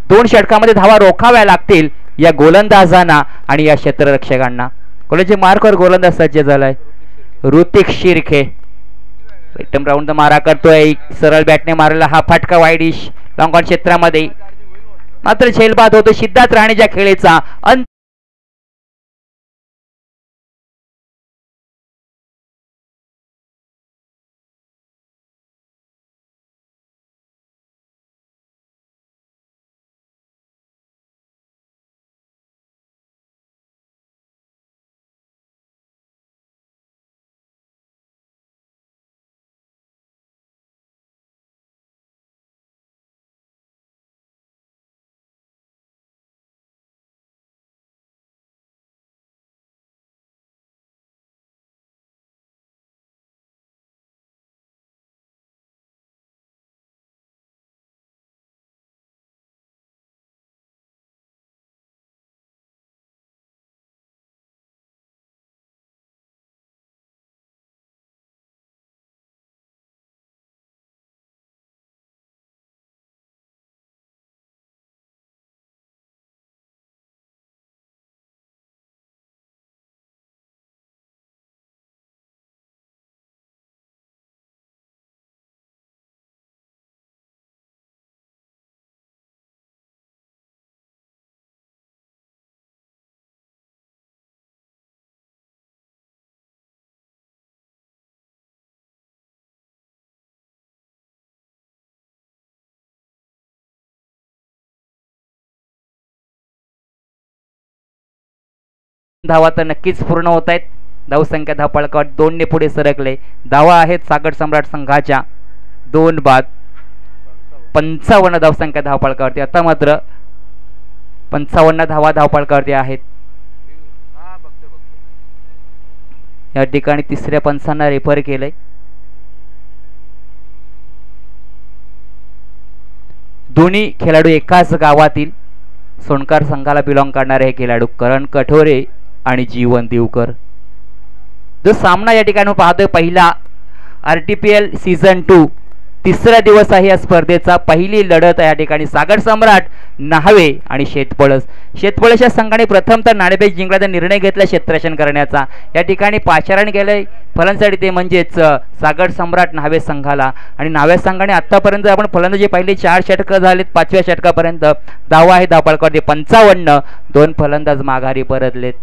2 षटकामध्ये धावा रोखाव्या लागतील या गोलंदाजांना आणि या क्षेत्ररक्षकांना. कॉलेजचे मार्कवर गोलंदाज सज्ज झालाय ऋतिक शिर्के. रिटर्न राऊंड मारा करतोय. सरळ बॅटने मारलेला हा फटका वाईडिश लॉंग ऑन क्षेत्रामध्ये मात्र झेलबाद होतो. सिद्धार्थ राणेच्या खेळीचा धावा तर नक्कीच पूर्ण होत आहेत. धावसंख्या धावपळकावर 2 ने पुढे सरकले. धावा आहेत सागर सम्राट संघाच्या 2 बाद 55 धावसंख्या धावपळकावरती. आता मात्र 55 धावा धावपळकावरती आहेत. या ठिकाणी तिसऱ्या पंचांना रेफर केलंय. दोन्ही खेळाडू एकाच गावातील सोनकर संघाला बिलॉंग करणारे हे खेळाडू करण कठोरे आणि जीवन देवकर. जो सामना या ठिकाणी पाहतोय पहिला RTPL सीझन 2 तिसरा दिवस आहे या स्पर्धेचा. पहिली लढत या ठिकाणी सागर सम्राट न्हावे आणि शेतपळस. शेतपळसच्या संघाने प्रथम तर नाणेफेक जिंकण्याचा निर्णय घेतला क्षेत्ररक्षण करण्याचा. या ठिकाणी पाचारण केलंय फलंदाजी ते म्हणजेच सागर सम्राट न्हावे संघाला. आणि न्हावे संघाने आतापर्यंत आपण फलंदाजी पाहिली 4 षटकं झालीत. 5व्या षटकापर्यंत धावा आहे धावपळकावरती 55. 2 फलंदाज माघारी परतलेत.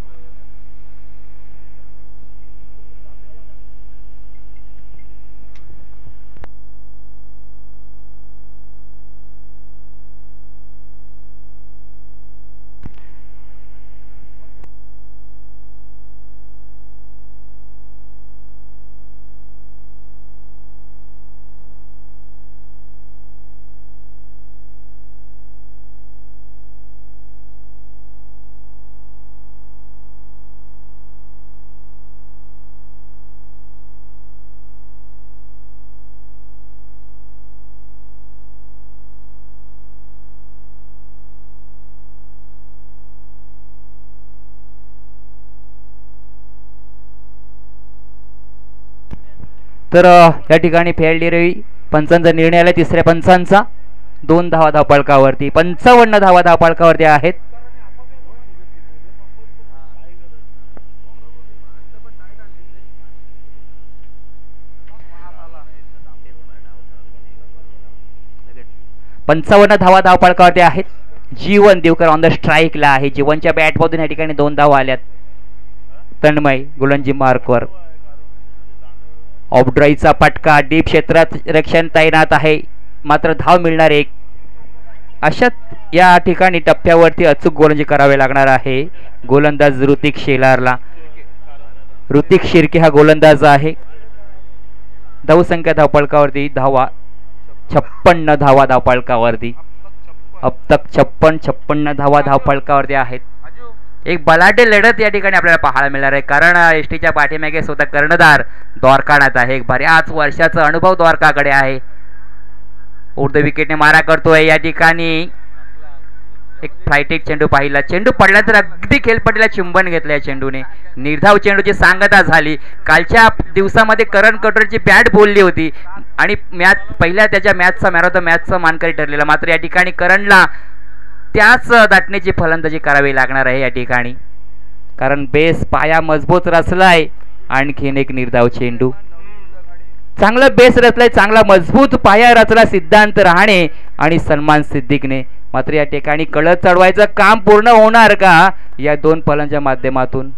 तर या ठिकाणी फेलडिरवी पंचांचा निर्णय आला. तिसऱ्या पंचांचा 2 धावा धावपळकावरती 55 धावा धावपळकावरती आहेत. धावा धावपळकावरती आहेत. जीवन देवकर ऑन द स्ट्राईकला आहे. जीवनच्या बॅटमधून या ठिकाणी 2 धावा आल्यात. तन्मय गोलंदाजी मार्कवर. ऑफड्राईचा फटका डीप क्षेत्रात रक्षण तैनात आहे मात्र धाव मिळणार एक. अशात या ठिकाणी टप्प्यावरती अचूक गोलंदाजी करावे लागणार आहे गोलंदाज ऋतिक शेलारला. ऋतिक शिर्के हा गोलंदाज आहे. धावसंख्या धावपळकावरती धावा 56 धावा धावपळकावरती. अब तक 56 धावा धावपळकावरती आहेत. एक बलाढ्य लढत या ठिकाणी आपल्याला पाहायला मिळणार आहे कारण एसटीच्या पाठीमागे स्वतः कर्णधार द्वारकानाथ आहे. एक बऱ्याच वर्षाचा अनुभव द्वारकाकडे आहे. उर्ध्व विकेटने मारा करतोय. या ठिकाणी एक फ्लायटेक चेंडू पाहिला. चेंडू पडल्यानंतर अगदी खेळपट्टीला चुंबन घेतलं या चेंडूने. निर्धाव चेंडूची सांगता झाली. कालच्या दिवसामध्ये करण कटोरेची बॅट बोलली होती आणि मॅच पहिल्या त्याच्या मॅचचा मॅन ऑफ द मॅचचा मानकरी ठरलेला. मात्र या ठिकाणी करणला त्याच दाटण्याची फलंदाजी करावी लागणार आहे या ठिकाणी कारण बेस पाया मजबूत रचलाय. आणखीन एक निर्धाव चेंडू. चांगला बेस रचलाय. चांगला मजबूत पाया रचला सिद्धांत रहाणे आणि सलमान सिद्दीकने. मात्र या ठिकाणी कळत चढवायचं काम पूर्ण होणार का या 2 फलंदाजांच्या माध्यमातून.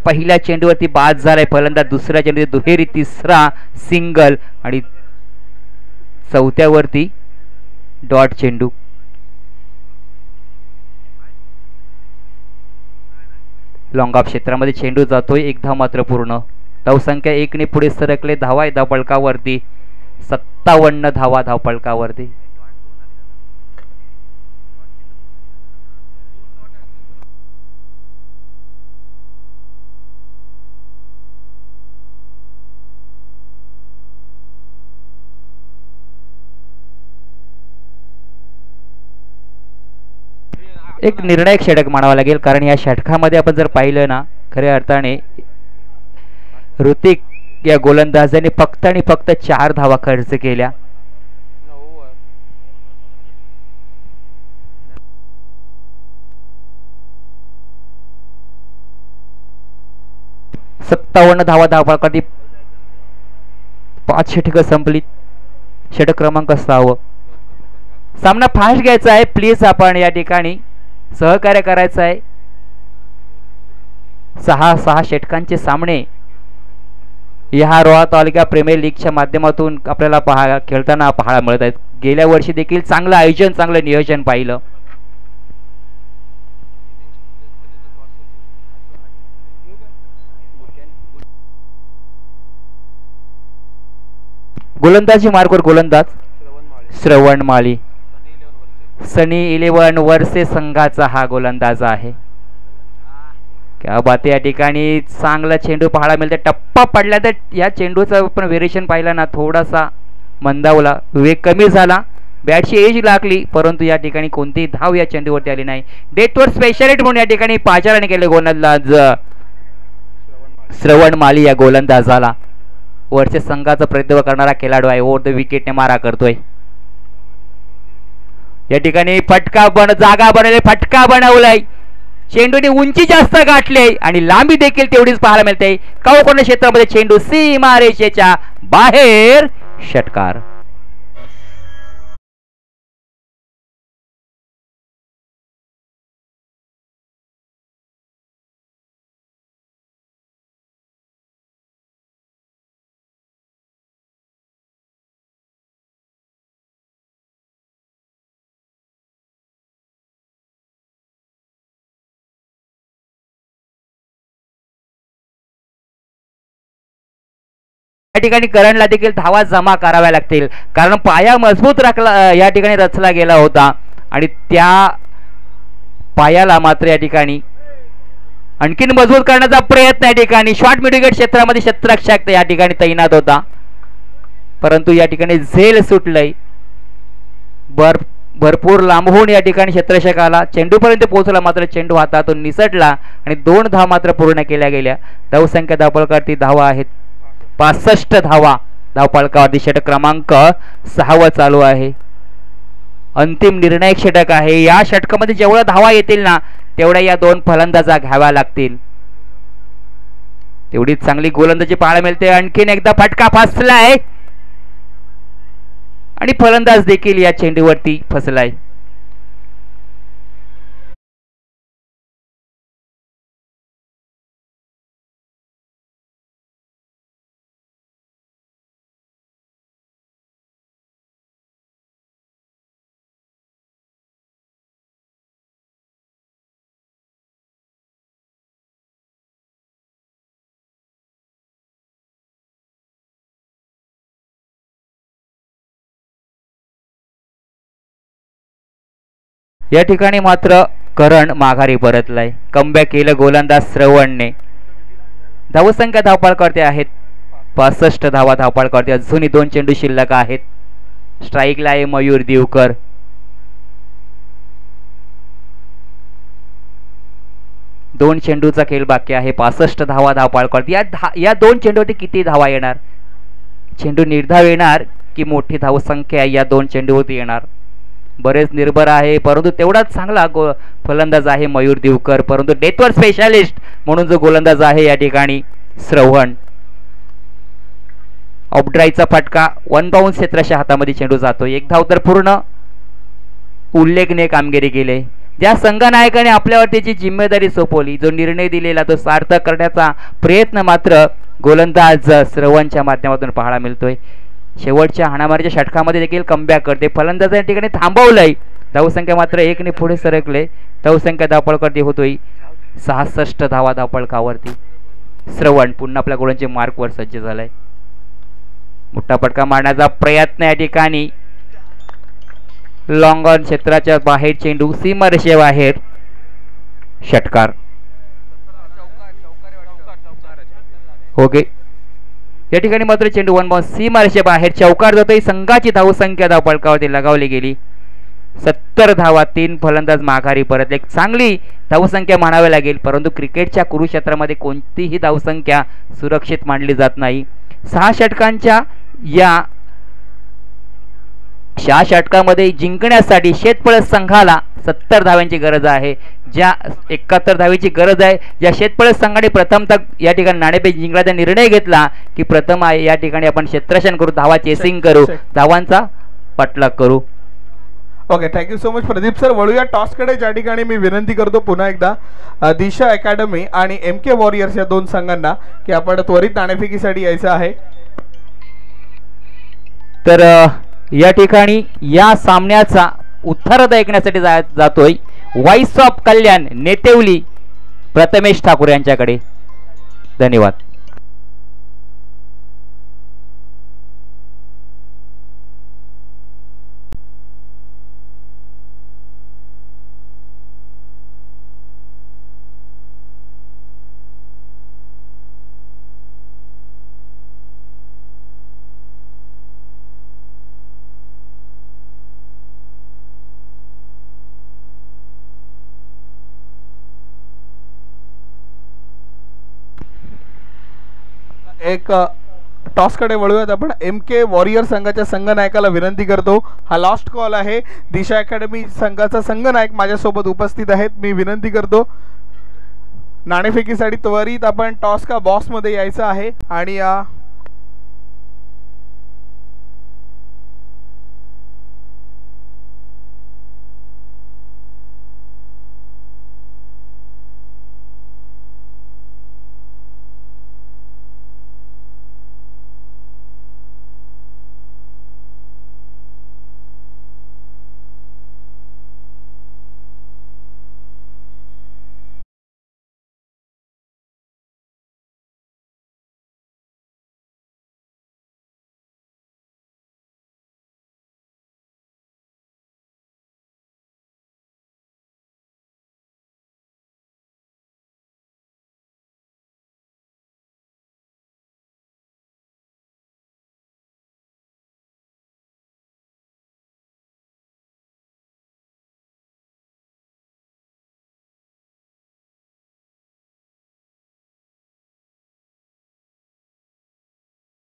पहिल्या चेंडूवरती बाद झालाय फलंदाज. दुसऱ्या चेंडू दुहेरी. तिसरा सिंगल आणि चौथ्यावरती डॉट चेंडू. लॉंग ऑफ क्षेत्रामध्ये चेंडू जातोय. 1 धाव मात्र पूर्ण. धावसंख्या 1 ने पुढे सरकले. धावा धावपळकावरती 57 धावा धावपळकावरती. एक निर्णायक षटक मानावा लागेल कारण या षटकामध्ये आपण जर पाहिलं ना खऱ्या अर्थाने ऋतिक या गोलंदाजाने फक्त आणि फक्त 4 धावा खर्च केल्या. सत्तावन्न धावा धावपळकावरती 5 षटकं संपली. षटक क्रमांक 6. सामना फास्ट घ्यायचा आहे प्लीज. आपण या ठिकाणी सहकार्य करायचं आहे. 6 षटकांचे सामने या रोहा तालुका प्रीमियर लीगच्या माध्यमातून आपल्याला खेळताना पाहायला मिळत आहेत. गेल्या वर्षी देखील चांगलं आयोजन, चांगलं नियोजन पाहिलं. गोलंदाजी मार्कवर गोलंदाज श्रवण माळी. सनी 11 वर्षे संघाचा हा गोलंदाज आहे. क्या बात, या ठिकाणी चांगला चेंडू पाहायला मिळते. टप्पा पडला तर या चेंडूचा आपण व्हेरिएशन पाहिला ना, थोडासा मंदावला, वेग कमी झाला, बॅटची एज लागली, परंतु या ठिकाणी कोणतीही धाव या चेंडूवरती आली नाही. डेटवर स्पेशल हिट म्हणून या ठिकाणी पाचाराने केले गोलंदाज श्रवण माळी. या गोलंदाजाला वरच्या संघाचा प्रतिनिधित्व करणारा खेळाडू आहे. ओव्हर द विकेटने मारा करतोय. या ठिकाणी फटका जागा बनवले, फटका बनवलाय, चेंडूने उंची जास्त गाठली आणि लांबी देखील तेवढीच पाहायला मिळते. कवकोन क्षेत्रामध्ये चेंडू सीमारेषेच्या बाहेर, षटकार. या ठिकाणी करणला देखील धावा जमा कराव्या लागतील, कारण पाया मजबूत या ठिकाणी रचला गेला होता आणि त्या पायाला मात्र या ठिकाणी आणखीन मजबूत करण्याचा प्रयत्न या ठिकाणी शॉर्ट मिडविकेट क्षेत्रामध्ये क्षेत्ररक्षक या ठिकाणी तैनात होता, परंतु या ठिकाणी झेल सुटलंय. भरपूर लांबून या ठिकाणी क्षेत्ररक्षकाला चेंडूपर्यंत पोहोचला, मात्र चेंडू हातातून निसटला आणि 2 धावा मात्र पूर्ण केल्या गेल्या. धावसंख्या धावपळकावरती धावा आहेत 65 धावा. धावपळकावरती षटक क्रमांक 6 चालू आहे. अंतिम निर्णायक षटक आहे. या षटकामध्ये जेवढ्या धावा येतील ना, तेवढ्या या 2 फलंदाजा घ्याव्या लागतील. तेवढीच चांगली गोलंदाजी पाहायला मिळते. आणखीन एकदा फटका फसलाय आणि फलंदाज देखील या चेंडूवरती फसलाय. या ठिकाणी मात्र करण माघारी परतलाय. कमबॅक केलं गोलंदाज श्रवणने. धावसंख्या धावपळकावरती आहेत 65 धावा धावपळकावरती. अजूनही 2 चेंडू शिल्लक आहेत. स्ट्राईकला आहे मयूर दिवकर. दोन चेंडूचा खेळ बाकी आहे. 65 धावा धावपळकावरती. या 2 चेंडूवरती किती धावा येणार? चेंडू निर्धाव येणार की मोठी धावसंख्या या 2 चेंडूवरती येणार? बरेच निर्भर आहे, परंतु तेवढाच चांगला फलंदाज आहे मयूर दिवकर. परंतु डेथवर स्पेशालिस्ट म्हणून जो गोलंदाज आहे या ठिकाणी श्रवण. ऑफड्राईचा फटका 1 बाउन्स क्षेत्राच्या हातामध्ये चेंडू जातो. 1 धाव तर पूर्ण. उल्लेखनीय कामगिरी केली. ज्या संघनायकाने आपल्यावर त्याची जिम्मेदारी सोपवली, जो निर्णय दिलेला तो सार्थक करण्याचा प्रयत्न मात्र गोलंदाज श्रवणच्या माध्यमातून पाहायला मिळतोय. शेवटच्या हाणामारीच्या षटकामध्ये देखील कमबॅक करते. फलंदाज या ठिकाणी थांबवलंय. धावसंख्या मात्र 1 ने पुढे सरकले. धावसंख्या धावपळकावरती होतोय 66 धावा धावपळकावरती. श्रवण पुन्हा आपल्या गोलांच्या मार्कवर सज्ज झालाय. मोठा फटका मारण्याचा प्रयत्न या ठिकाणी. लॉंग ऑन क्षेत्राच्या बाहेर चेंडू सीमारेषेबाहेर, षटकार. ओके, या ठिकाणी मात्र चेंडू 1 बाउन्स सीमारेषेबाहेर चौकार जातोय. संघाची धावसंख्या धावपळकावरती लगावली गेली. 70 धावा. 3 फलंदाज माघारी परतले. एक चांगली धावसंख्या म्हणावी लागेल, परंतु क्रिकेटच्या कुरुक्षेत्रामध्ये कोणतीही धावसंख्या सुरक्षित मानली जात नाही. 6 षटकांच्या या 6 षटकामध्ये जिंकण्यासाठी शेतपळस संघाला 70 धाव्यांची गरज आहे. ज्या 71 धावेची गरज आहे, ज्या शेतपळस संघाने प्रथमतः या ठिकाणी नाणेफेक जिंकण्याचा निर्णय घेतला की प्रथम या ठिकाणी आपण क्षेत्ररक्षण करू, धावा चेसिंग करू, धावांचा पाठलाग करू. Okay, thank you so much Pradeep sir. वळूया टॉसकडे, ज्या ठिकाणी मी विनंती करतो पुन्हा एकदा दिशा अकॅडमी आणि MK वॉरियर्स या 2 संघांना की आपण त्वरित नाणेफेकीसाठी यायचं आहे. तर या ठिकाणी या सामन्याचा उत्तरार्ध ऐकण्यासाठी जातोय व्हॉइस ऑफ कल्याण नेतेवली प्रथमेश ठाकूर यांच्याकडे. धन्यवाद. एक टॉस कडे वळूयात आपण. MK वॉरियर संघाच्या संघनायकाला विनंती करतो, हा लास्ट कॉल आहे. दिशा अकॅडमी संघाचा संघनायक माझ्यासोबत उपस्थित आहेत. मी विनंती करतो नाणेफेकीसाठी त्वरित आपण टॉस का बॉस मध्ये यायचं आहे. आणि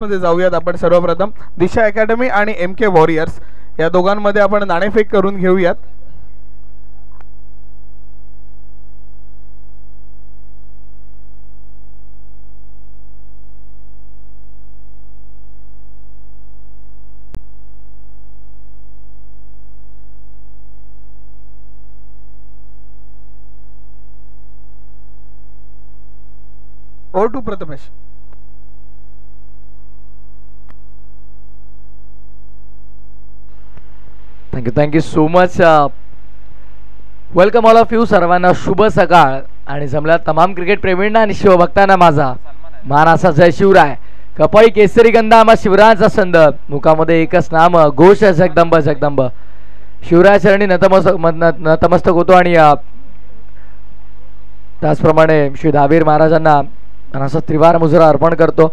मध्ये जाऊयात आपण. सर्वप्रथम दिशा अकॅडमी आणि MK वॉरियर्स या दोघांमध्ये आपण नाणेफेक करून घेऊयात. Over to Prathamesh. Thank you so much. Welcome all of you. सर्वांना शुभ सकाळ आणि जमल्या तमाम क्रिकेट प्रेमींना आणि शिवभक्तांना माझा मान असा जय शिवराय. कपाळी केसरी गंधा आम्हा शिवरायांचा संद, मुखामध्ये एकच नाम घोष जगदंब जगदंब. शिवराय चरणी नतमस्तक होतो आणि त्याचप्रमाणे श्री दहावीर महाराजांना असा त्रिवार मुजरा अर्पण करतो.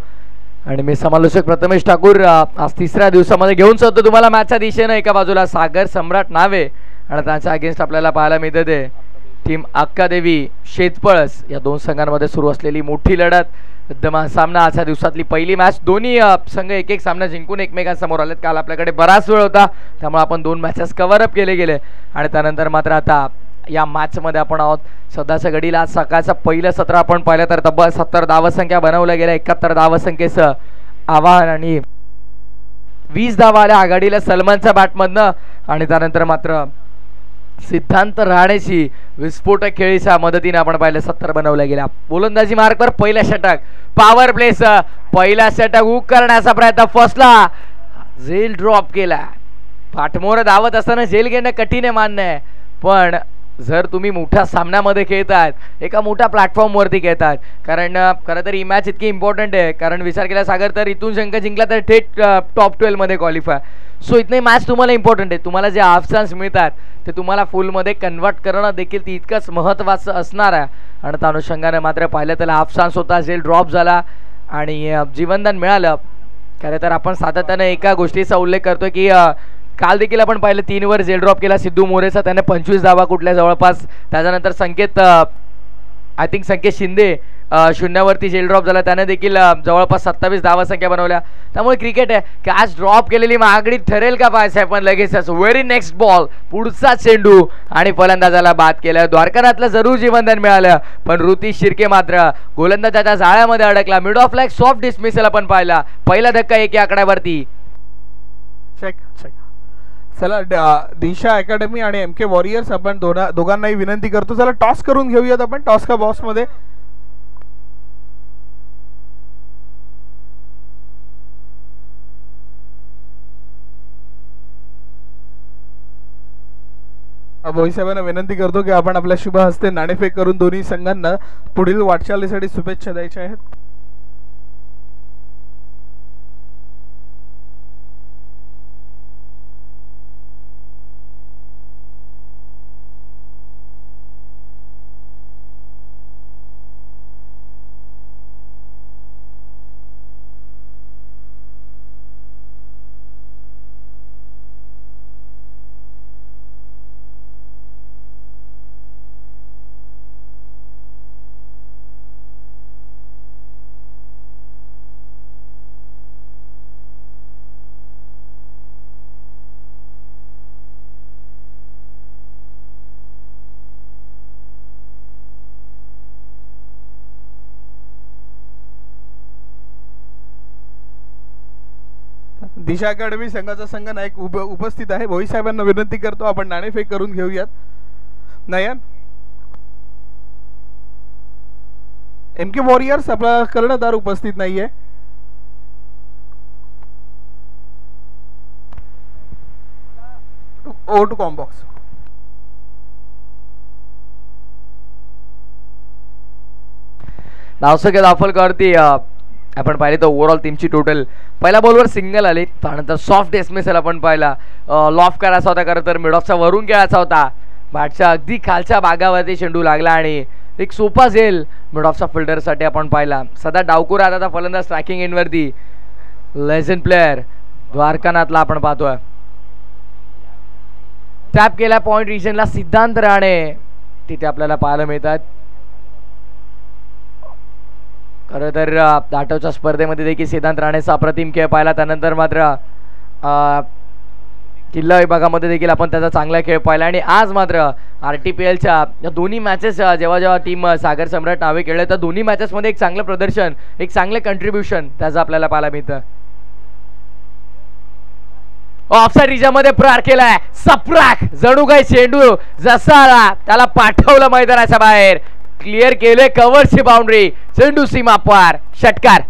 आणि मी समालोचक प्रथमेश ठाकूर आज तिसऱ्या दिवसामध्ये घेऊन चालतो तुम्हाला मॅचच्या दिशेनं. एका बाजूला सागर सम्राट नावे आणि त्यांच्या अगेन्स्ट आपल्याला पाहायला मिळते ते टीम अक्कादेवी शेतपळस. या दोन संघांमध्ये सुरू असलेली मोठी लढत, विद्यमान सामना, आजच्या दिवसातली पहिली मॅच. दोन्ही संघ एक एक सामना जिंकून एकमेकांसमोर आलेत. काल आपल्याकडे बराच वेळ होता त्यामुळे आपण दोन मॅचेस कव्हर अप केले गेले आणि त्यानंतर मात्र आता या मॅचमध्ये आपण आहोत. सध्याच्या घडीला आज सकाळचं पहिलं सत्र आपण पाहिलं तर तब्बल 70 धावसंख्या बनवल्या गेल्या. 71 धावसंख्येचं आव्हान आणि 20 धावा आल्या आघाडीला सलमानच्या बॅटमधनं. आणि त्यानंतर मात्र सिद्धांत राणेची विस्फोटक खेळीच्या मदतीने आपण पाहिलं 70 बनवल्या गेल्या. गोलंदाजी मार्कवर पहिला षटक, पॉवर प्लेस, पहिला षटक हुक करण्याचा प्रयत्न, फसला, झेल ड्रॉप केला. पाठमोर धावत असताना झेल घेणं कठीण आहे मान्य आहे, पण जर तुम्ही मोठ्या सामन्यामध्ये खेळतायत, एका मोठ्या प्लॅटफॉर्मवरती खेळतायत, कारण खरं तर ही मॅच इतकी इम्पॉर्टंट आहे, कारण विचार केला सागर तर इथून शंका जिंकला तर थेट टॉप 12 मध्ये क्वालिफाय. सो इथली मॅच तुम्हाला इम्पॉर्टंट आहे. तुम्हाला जे हाफ चान्स मिळतात ते तुम्हाला फुलमध्ये कन्वर्ट करणं देखील तितकंच महत्त्वाचं असणार आहे. आणि त्या अनुषंगाने मात्र पाहिलं त्याला हाफ चान्स होता, झेल ड्रॉप झाला आणि जीवनदान मिळालं. खरं तर आपण सातत्याने एका गोष्टीचा उल्लेख करतो की काल देखील आपण पाहिलं 3 वर झेल ड्रॉप केला सिद्धू मोरेचा, त्याने 25 धावा कुठल्या जवळपास. त्याच्यानंतर संकेत आय थिंक संकेत शिंदे 0 वरती झेल ड्रॉप झाला, त्याने देखील जवळपास 27 धावसंख्या बनवल्या. त्यामुळे क्रिकेट आहे, कॅच ड्रॉप केलेली मागणी ठरेल का पाहायचं आहे, पण लगेचच व्हेरी नेक्स्ट बॉल, पुढचा चेंडू आणि फलंदाजाला बाद केलं. द्वारकानाथला जरूर जीवनदान मिळालं, पण ऋतिक शिर्के मात्र गोलंदाजाच्या जाळ्यामध्ये अडकला. Mid of like soft dismissal आपण पाहिला. पहिला धक्का 1 आकड्यावरती. चला दिशा अकॅडमी आणि MK वॉरियर्स आपण दोघांनाही विनंती करतो, चला टॉस करून घेऊयात आपण टॉस का बॉस मध्ये. भोईसाहेबांना विनंती करतो की आपण आपल्या शुभ हस्ते नाणेफेक करून दोन्ही संघांना पुढील वाटचालीसाठी शुभेच्छा द्यायच्या आहेत. दिशा अकॅडमी संघाचा संघ नायक उपस्थित आहे. भोई साहेबांना विनंती करतो आपण नाणेफेक करून घेऊयात. नयन, एमके वॉरियर्स आपला कर्णधार उपस्थित नाहीये. Over to combox. धावसंख्या दाखल आपण पाहिले तर ओव्हरऑल टीमची टोटल पहिल्या बॉलवर सिंगल आली, त्यानंतर सॉफ्ट डिसमिसल आपण पाहिला. लॉफ करायचा होता, खरं तर मिडऑफचा वरून खेळायचा होता. बॅटच्या अगदी खालच्या भागावरती चेंडू लागला आणि एक सोपा झेल मिडऑफच्या फिल्डरसाठी आपण पाहिला. सध्या डावकू राहत आता फलंदाज स्ट्रायकिंग एंडवरती लेजंड प्लेअर द्वारकानाथला आपण पाहतोय. टॅप केला पॉइंट रिजनला सिद्धांत राणे तिथे आपल्याला पाहायला मिळतात. खरं तर दाटवच्या स्पर्धेमध्ये देखील सिद्धांत राणेचा अप्रतिम खेळ पाहिला. त्यानंतर मात्र किल्ला विभागामध्ये देखील आपण त्याचा चांगला खेळ पाहिला. आणि आज मात्र RTPLच्या या दोन्ही मॅचेस जेव्हा टीम सागर सम्राट नावे खेळले तर दोन्ही मॅचेसमध्ये एक चांगलं प्रदर्शन, एक चांगलं कंट्रीब्युशन त्याचं आपल्याला पाहायला मिळतं. ऑफसाइड रिजनमध्ये प्रहार केलाय सप्राक, जणू काही चेंडू जसा आला त्याला पाठवलं मैदानाच्या बाहेर. क्लिअर केले कव्हरची बाउंड्री, चेंडू सीमा पार, षटकार.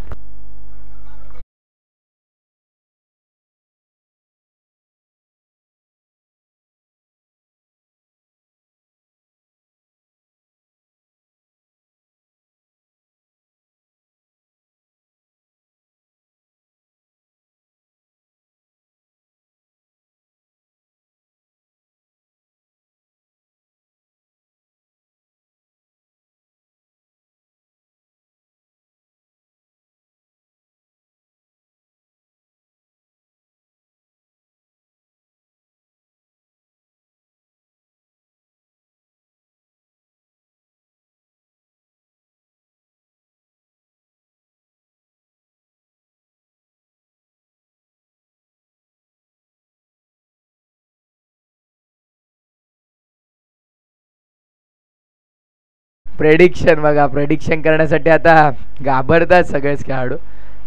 प्रेडिक्शन बघा, प्रेडिक्शन करण्यासाठी आता घाबरतात सगळेच खेळाडू,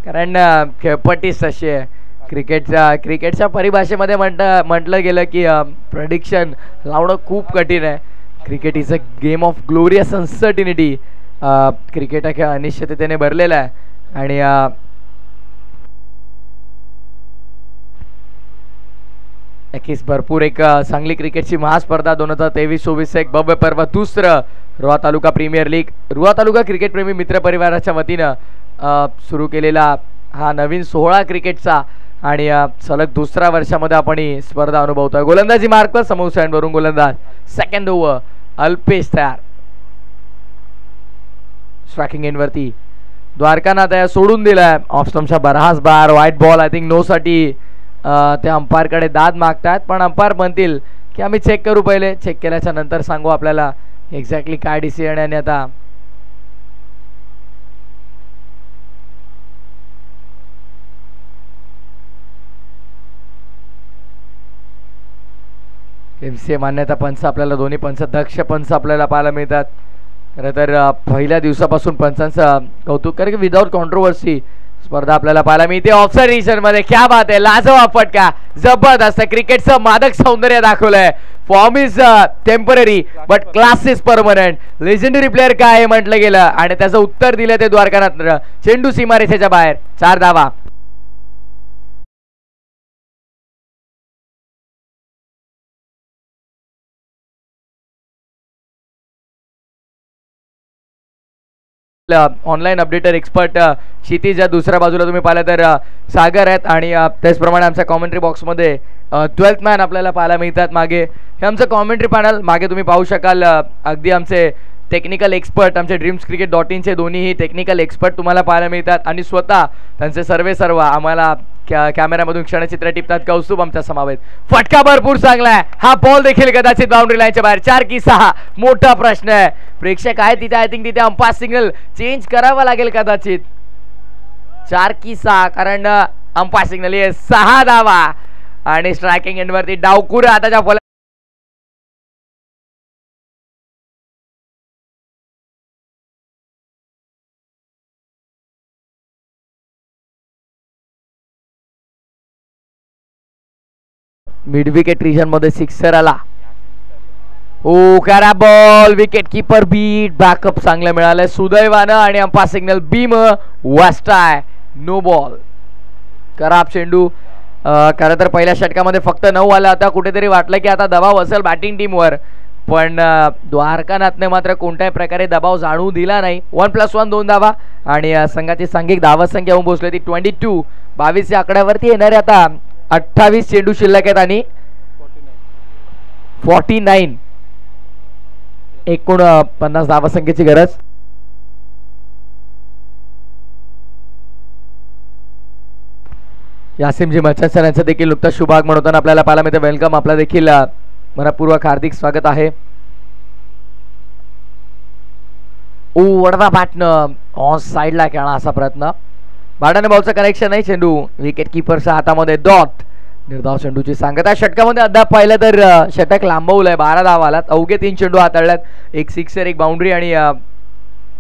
कारण खेळपट्टीच तशी आहे. क्रिकेटच्या परिभाषेमध्ये म्हटलं गेलं की प्रेडिक्शन लावणं खूप कठीण आहे. Cricket is a game of glorious uncertainty. Cricket हा खेळ अनिश्चिततेने भरलेला आहे आणि नक्कीच भरपूर एक चांगली क्रिकेटची महास्पर्धा 2023-24 एक भव्य पर्व, दुसरं रुहा तालुका प्रीमियर लीग, रुहा तालुका क्रिकेट प्रेमी मित्र परिवाराच्या वतीनं सुरू केलेला हा नवीन 16 क्रिकेटचा आणि सलग दुसऱ्या वर्षामध्ये आपण ही स्पर्धा अनुभवतोय. गोलंदाजी मार्कवर समोर गोलंदाज, सेकंड ओव्हर अल्पेश तयार. स्ट्रायकिंग एंडवरती द्वारकानाथ सोडून दिलाय ऑफ स्टंपच्या बरहास बार, white ball. I think no साठी त्या अंपायरकडे दाद मागतात, पण अंपायर म्हणतील की आम्ही चेक करू, पहिले चेक केल्याच्या नंतर सांगू आपल्याला एक्झॅक्टली काय डिसिजन. आणि आता MCA मान्यता पंच आपल्याला, दोन्ही पंच दक्ष पंच आपल्याला पाहायला मिळतात. खरं तर पहिल्या दिवसापासून पंचांचं कौतुक, कारण की विदाउट कॉन्ट्रोवर्सी स्पर्धा आपल्याला पाहायला मिळते. ऑफसाइड रिजन मध्ये क्या बात आहे, लाजवाब फटका, जबरदस्त क्रिकेटचं मादक सौंदर्य दाखवलंय. Form is temporary but class is permanent. Legendary player काय म्हटलं गेलं आणि त्याचं उत्तर दिलं ते द्वारकानाथ. चेंडू सीमारेषेच्या बाहेर, 4 धावा. ऑनलाईन अपडेटर एक्सपर्ट क्षितिज, दुसऱ्या बाजूला तुम्ही पाहिलं तर सागर आहेत आणि त्याचप्रमाणे आमच्या कॉमेंट्री बॉक्समध्ये 12th मॅन आपल्याला पाहायला मिळतात मागे. हे आमचं कॉमेंट्री पॅनल मागे तुम्ही पाहू शकाल. अगदी आमचे टेक्निकल एक्सपर्ट, आमचे ड्रीम्सक्रिकेट.inचे दोन्हीही टेक्निकल एक्सपर्ट तुम्हाला पाहायला मिळतात आणि स्वतः त्यांचे सर्व आम्हाला कॅमेऱ्यामधून क्षणचित्र टिपतात. कौस्तुभ आमच्या समावेत. फटका भरपूर चांगला हा बॉल देखील कदाचित बाउंड्री लाईनच्या बाहेर. 4 की 6 मोठा प्रश्न आहे. प्रेक्षक आहे तिथे, आय थिंक तिथे अंपायर सिग्नल चेंज करावा लागेल कदाचित. 4 की 6 कारण अंपायर सिग्नल हे 6 धावा आणि स्ट्रायकिंग एंडवरती डावकुर आताच्या फल मिड विकेट रिजन मध्ये सिक्सर आला. ओ करा ball, wicket keeper beat, backup चांगलं मिळालंय सुदैवानं आणि अंपायर सिग्नल बीम वास्टाय, नो बॉल. खराब चेंडू. खरं तर पहिल्या षटकामध्ये फक्त 9 आला होता. कुठेतरी वाटलं की आता दबाव असेल बॅटिंग टीमवर, पण द्वारकानाथने मात्र कोणत्याही प्रकारे दबाव जाणवू दिला नाही. 1+1 2 धावा आणि संघाची सांघिक धावसंख्या होऊन पोहोचली ती 22. 22 या आकड्यावरती येणारे आता 28 चेंडू शिल्लक आहेत आणि 49 एकूण 50 धावसंख्येची गरज. यासिमजी मच्छर यांचं देखील नुकताच शुभागमन होताना आपल्याला पाहायला मिळतं. वेलकम, आपला देखील मनपूर्वक हार्दिक स्वागत आहे. ओ वडवा बॅटनं ऑन साईडला खेळा असा प्रयत्न. भाडाने बॉलचं कनेक्शन नाही. चेंडू विकेट किपरच्या हातामध्ये. डॉट निर्धाव चेंडूची सांगता. षटकामध्ये अद्याप पाहिलं तर षटक लांबवलंय. 12 धावा आलात. अवघे 3 चेंडू हाताळल्यात. एक सिक्सर, एक बाउंड्री आणि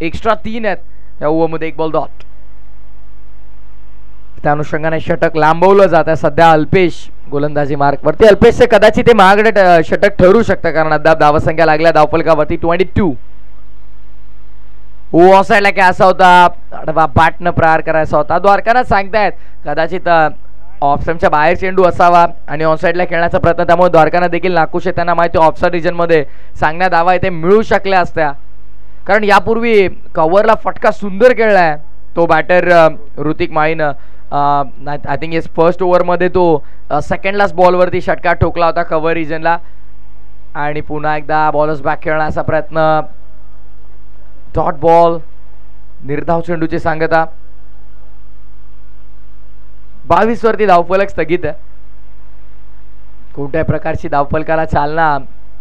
एक्स्ट्रा 3 आहेत या ओव्हरमध्ये. 1 बॉल डॉट. त्या अनुषंगाने षटक लांबवलं जात आहे सध्या. अल्पेश गोलंदाजी मार्कवरती. अल्पेशचे कदाचित ते महागडे षटक ठरू शकतं कारण अद्याप धावसंख्या लागल्या धावफलकावरती 22. ओ साईडला काय असा होता, बॅटनं प्रहार करायचा होता. द्वारकानाथ सांगतायत कदाचित ऑफ स्टंपच्या बाहेर चेंडू असावा आणि ऑन साईडला खेळण्याचा प्रयत्न. त्यामुळे द्वारकानाथ देखील नाखुश आहे. त्यांना माहिती ऑफ साईड रिजनमध्ये चांगल्या धावा इथे मिळू शकल्या असत्या कारण यापूर्वी कव्हरला फटका सुंदर खेळलाय तो बॅटर ऋतिक माळीनं. आय थिंक येस फर्स्ट ओव्हरमध्ये तो सेकंड बॉलवरती षटकार ठोकला होता कव्हर रिजनला आणि पुन्हा एकदा बॉलर्स बॅक खेळण्याचा प्रयत्न. डॉट बॉल, निर्धाव चेंडूची सांगता. 22 वरती धावफलक स्थगित आहे. कोणत्याही प्रकारची धावफलकाला चालना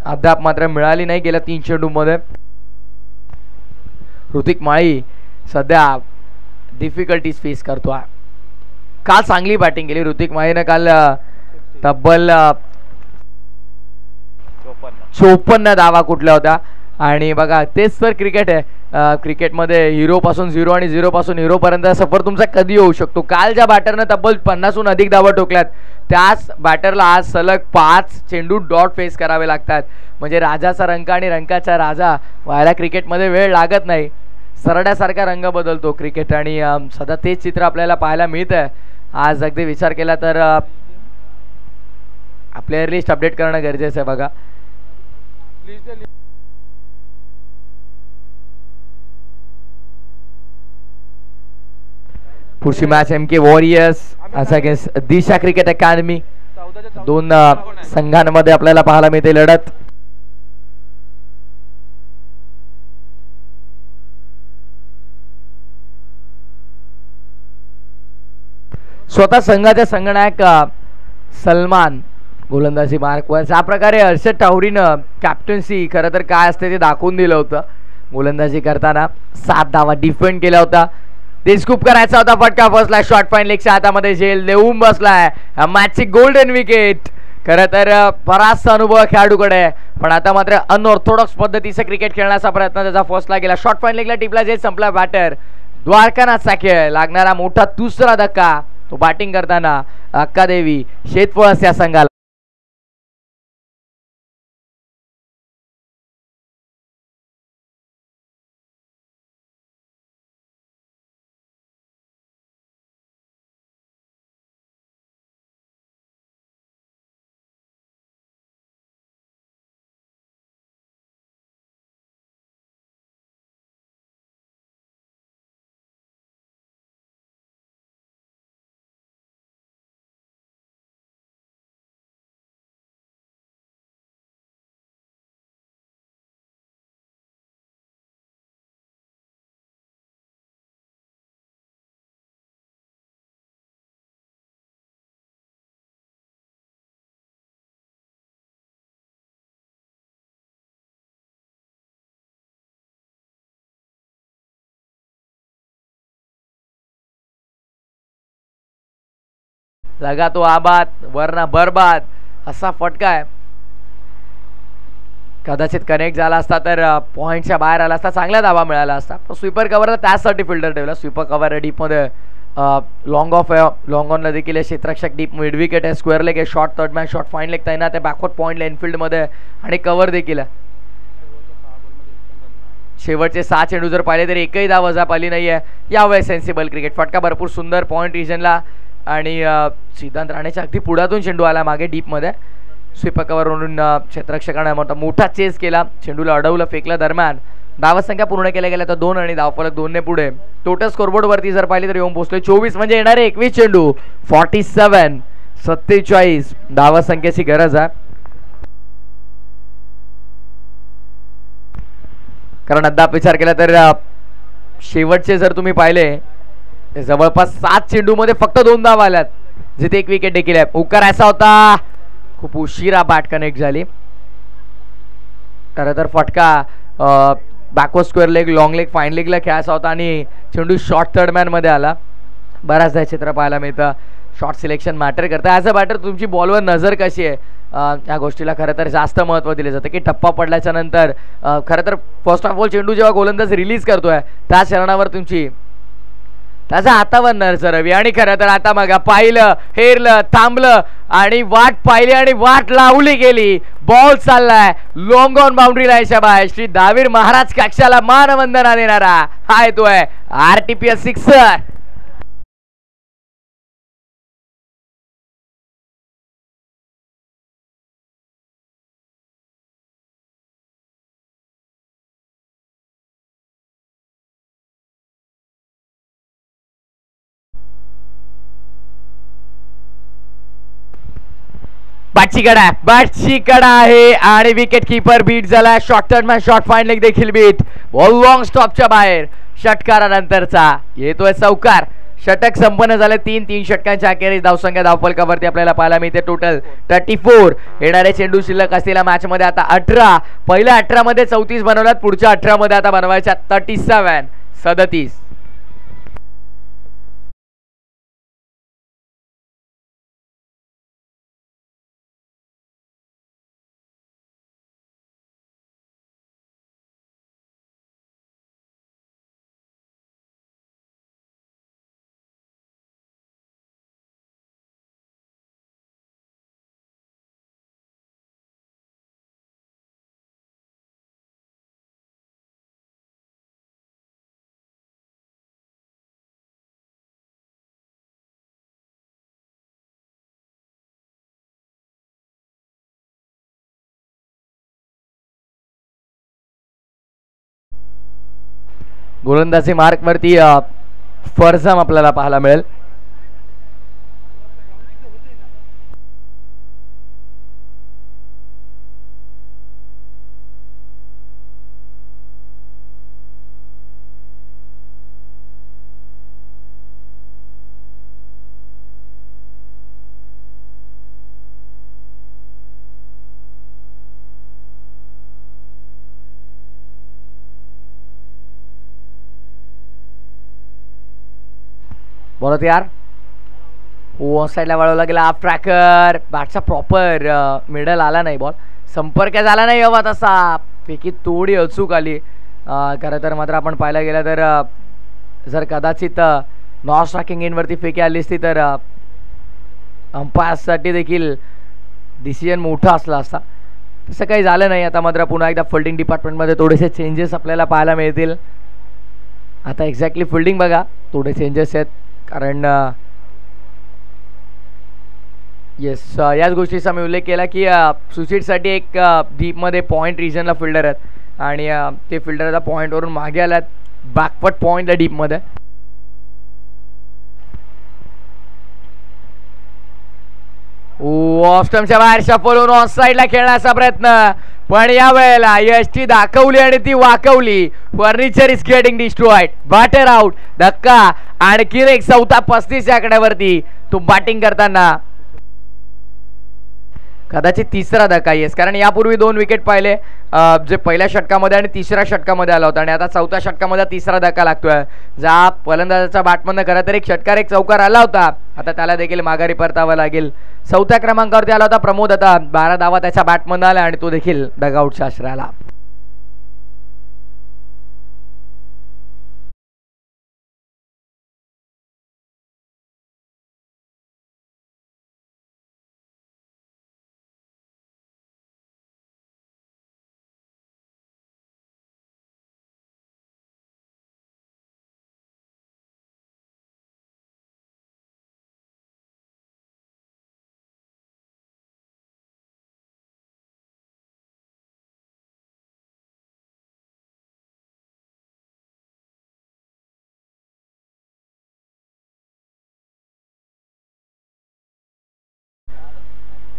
अद्याप मात्र मिळाली नाही गेल्या 3 चेंडूमध्ये. ऋतिक माळी सध्या डिफिकल्टीज फेस करतोय. काल चांगली बॅटिंग केली ऋतिक माळीनं. काल तब्बल 54 धावा कुठल्या होत्या आणि बघा तेच तर क्रिकेट आहे. क्रिकेटमध्ये हिरो पासून 0 आणि 0 पासून हिरो पर्यंत सफर तुमचा कधी होऊ शकतो. काल ज्या बॅटरनं तब्बल 50हून अधिक धावा ठोकल्यात त्याच बॅटरला आज सलग 5 चेंडू डॉट फेस करावे लागतात. म्हणजे राजाचा रंग आणि रंगाचा राजा व्हायला क्रिकेटमध्ये वेळ लागत नाही. सरड्यासारखा रंग बदलतो क्रिकेट आणि सध्या तेच चित्र आपल्याला पाहायला मिळत आहे आज. अगदी विचार केला तर प्लेअर लिस्ट अपडेट करणं गरजेचं आहे. बघा पुढची मॅच MK वॉरियर्स अगेन्स्ट दिशा क्रिकेट अकॅडमी. 2 संघांमध्ये आपल्याला पाहायला मिळते लढत. स्वतः संघाचे संगणक सलमान गोलंदाजी मार्कवर. ज्या प्रकारे हर्षद टावरीनं कॅप्टन्सी खरं तर काय असते ते दाखवून दिलं होतं गोलंदाजी करताना. 7 धावा डिफेंड केल्या होता. स्कूप करायचा होता फटका फसला. शॉर्ट पॉइंट लेगच्या हातामध्ये झेल देऊन बसलाय. मॅचची गोल्डन विकेट. खरं तर बराचसा अनुभव खेळाडूकडे पण आता मात्र अनऑर्थोडॉक्स पद्धतीचं क्रिकेट खेळण्याचा प्रयत्न त्याचा फर्स्टला गेला. शॉर्ट पॉइंट लेगला टिपला झेल संपला. बॅटर द्वारकानाथचा खेळ. लागणारा मोठा दुसरा धक्का तो बॅटिंग करताना अक्कादेवी शेतफळ या संघाला. लगा तो आबाद वरना बरबाद असा फटका आहे. कदाचित कनेक्ट झाला असता तर पॉईंटच्या बाहेर आला असता, चांगला धावा मिळाला असता. पण स्वीपर कव्हरला त्याचसाठी फिल्डर ठेवला. स्वीपर कव्हर आहे डीपमध्ये, लॉंग ऑफ आहे, लॉंग ऑनला देखील क्षेत्ररक्षक डीप मिड विकेट आहे, स्क्वेअर लेग आहे, short third man short fine leg तैनात आहे, बॅकवर्ड पॉईंट इनफिल्डमध्ये आणि कव्हर देखील आहे. शेवटचे 6 चेंडू जर पाहिले तर एकही धाव वजा पाली नाही आहे. यावेळेस सेन्सिबल क्रिकेट, फटका भरपूर सुंदर पॉईंट रिजनला आणि सिद्धांत राणेच्या अगदी पुढातून चेंडू आला मागे डीपमध्ये. स्वीपर कव्हरवरून क्षेत्ररक्षकाने मोठा चेस केला, चेंडूला अडवलं, फेकलं. दरम्यान धावसंख्या पूर्ण केल्या गेल्या तर 2 आणि धावफलक 2 ने पुढे. टोटल स्कोरबोर्ड वरती जर पाहिली तर येऊन पोहोचलोय 24 म्हणजे येणारे 21 चेंडू 47 धावसंख्येची गरज आहे. कारण अद्याप विचार केला तर शेवटचे जर तुम्ही पाहिले तर जवळपास 7 चेंडूमध्ये फक्त 2 धावा आल्यात, जिथे 1 विकेट देखील आहे. उकार असा होता, खूप उशिरा बॅट कनेक्ट झाली. खरं तर फटका backward square leg long leg fine लेगला खेळायचा होता आणि चेंडू शॉर्ट थर्ड मॅन मध्ये आला. बऱ्याचदा चित्र पाहायला मिळतं, शॉर्ट सिलेक्शन मॅटर करतं. ॲज अ बॅटर तुमची बॉलवर नजर कशी आहे या गोष्टीला खरं तर जास्त महत्त्व दिले जातं. की टप्पा पडल्याच्या नंतर खरं तर फर्स्ट ऑफ ऑल चेंडू जेव्हा गोलंदाज रिलीज करतोय त्या क्षणावर तुमची त्याच्या हातावर नजर हवी. आणि खरं तर आता मग पाहिलं, हेरलं, थांबलं आणि वाट पाहिली आणि वाट लावली गेली. बॉल चाललाय लॉंग ऑन बाउंड्री लाईनच्या बाहेर. श्री दावीर महाराज कक्षाला मानवंदना देणारा हा येतोय RTPS सिक्सर. बॅटची कडा आहे आणि विकेट किपर बीट झाला. Short turn man short fine leg देखील बीट. बॉल लॉंग स्टॉपच्या बाहेर. षटकारानंतरचा येतोय चौकार. षटक संपन्न झाले. 3 षटकांच्या अखेरीस धावसंख्या धावफलकावरती आपल्याला पाहायला मिळते टोटल 34. येणारे चेंडू शिल्लक असलेल्या मॅच मध्ये आता 18. पहिल्या 18 मध्ये 34 बनवल्यात, पुढच्या 18 मध्ये आता बनवायच्या 37. गोलंदाजी मार्क वरती फरजाम आपल्याला पाहायला मिळेल. बोलत यार साईडला वळवला गेला. हाफ ट्रॅकर बॅटचा प्रॉपर मिडल आला नाही, बॉल संपर्क झाला नाही हवा तसा. फेकी थोडी अचूक आली. खरं तर मात्र आपण पाहायला गेलं तर जर कदाचित नॉन स्ट्रायकिंग एंडवरती फेकी आली असती तर अंपायरसाठी देखील डिसिजन मोठा असला असता. तसं काही झालं नाही. आता मात्र पुन्हा एकदा फिल्डिंग डिपार्टमेंटमध्ये थोडेसे चेंजेस आपल्याला पाहायला मिळतील. आता एक्झॅक्टली फिल्डिंग बघा, थोडे चेंजेस आहेत. कारण येस याच गोष्टीचा मी उल्लेख केला की सुचिटसाठी एक डीपमध्ये पॉईंट रिजनला फिल्डर आहेत आणि ते फिल्डर आता पॉईंटवरून मागे आल्यात बॅकवर्ड पॉईंटला डीपमध्ये. ऑफ स्टंपच्या बाहेर शफल होऊन ऑफ साईडला खेळण्याचा प्रयत्न, पण या वेळेला यष्टी दाखवली आणि ती वाकवली. Furniture is getting destroyed. Batter out. धक्का आणखी एक चौथा 35 या आकड्यावरती तो बॅटिंग करताना कदाचित तिसरा धक्का. येस, कारण यापूर्वी 2 विकेट पाहिले, जे पहिल्या षटकामध्ये आणि तिसऱ्या षटकामध्ये आला होता आणि आता चौथ्या षटकामध्ये तिसरा धक्का लागतोय. ज्या फलंदाजाचा बॅटमधनं खरं तर एक षटकार एक चौकार आला होता, आता त्याला देखील माघारी परतावं लागेल. 4थ्या क्रमांकावरती आला होता प्रमोद, आता 12 धावा त्याच्या बॅटमधनं आला आणि तो देखील डगआउटच्या आश्रयाला.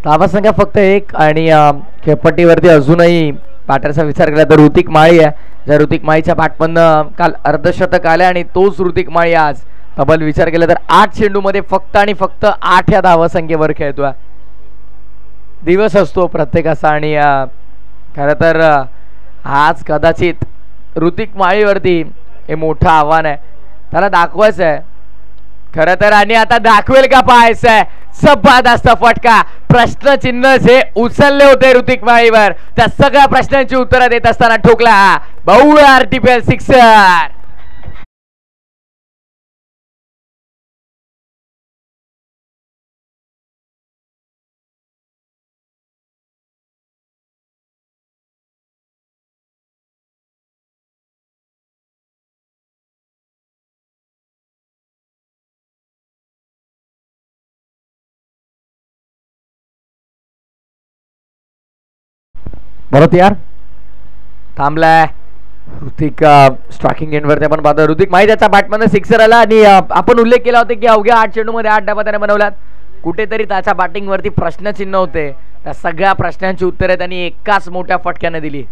धावा संख्या फक्त 1 आणि खेळपट्टीवरती अजूनही बॅटरचा विचार केला तर ऋतिक माळी आहे. ज्या ऋतिक माळीच्या बॅटमधनं काल अर्धशतक आले आणि तोच ऋतिक माळी आज तब्बल विचार केला तर 8 चेंडूमध्ये फक्त आणि फक्त 8 या धावा संख्येवर खेळतोय. दिवस असतो प्रत्येकाचा आणि खरं तर आज कदाचित ऋतिक माळीवरती हे मोठं आव्हान आहे, त्याला दाखवायचं आहे खरं तर, आणि आता दाखवेल का पाहायचंय. जबरदस्त फटका, प्रश्नचिन्ह जे उचलले होते ऋतिक माळीवर त्या सगळ्या प्रश्नांची उत्तरं देत असताना ठोकला भव्य आरटीपीएल सिक्सर. बरोबर यार थांबलाय ऋतिक स्ट्रायकिंग एंडवरती आपण पाहतो. ऋतिक माहिती त्याचा बॅटमधनं सिक्सर आला आणि आपण उल्लेख केला होता की अवघ्या 8 चेंडूमध्ये 8 धावा त्याने बनवल्यात. कुठेतरी त्याच्या बॅटिंगवरती प्रश्नचिन्ह होते, त्या सगळ्या प्रश्नांची उत्तरे त्यांनी एकाच मोठ्या फटक्याने दिली.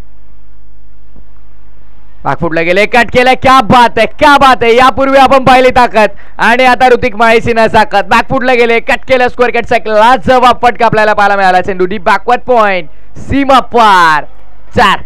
बॅकफुटला गेले, कट केलं, क्या बात आहे, क्या बात आहे. यापूर्वी आपण पाहिली ताकद आणि आता ऋतिक माळीची न ताकद. बॅकफुटला गेले, कट केलं, स्क्वेअर कट सायकल, जवाब फटका आपल्याला पाहायला मिळाला. चेंडू डीप बॅकवर्ड पॉइंट, सीमा पार, 4.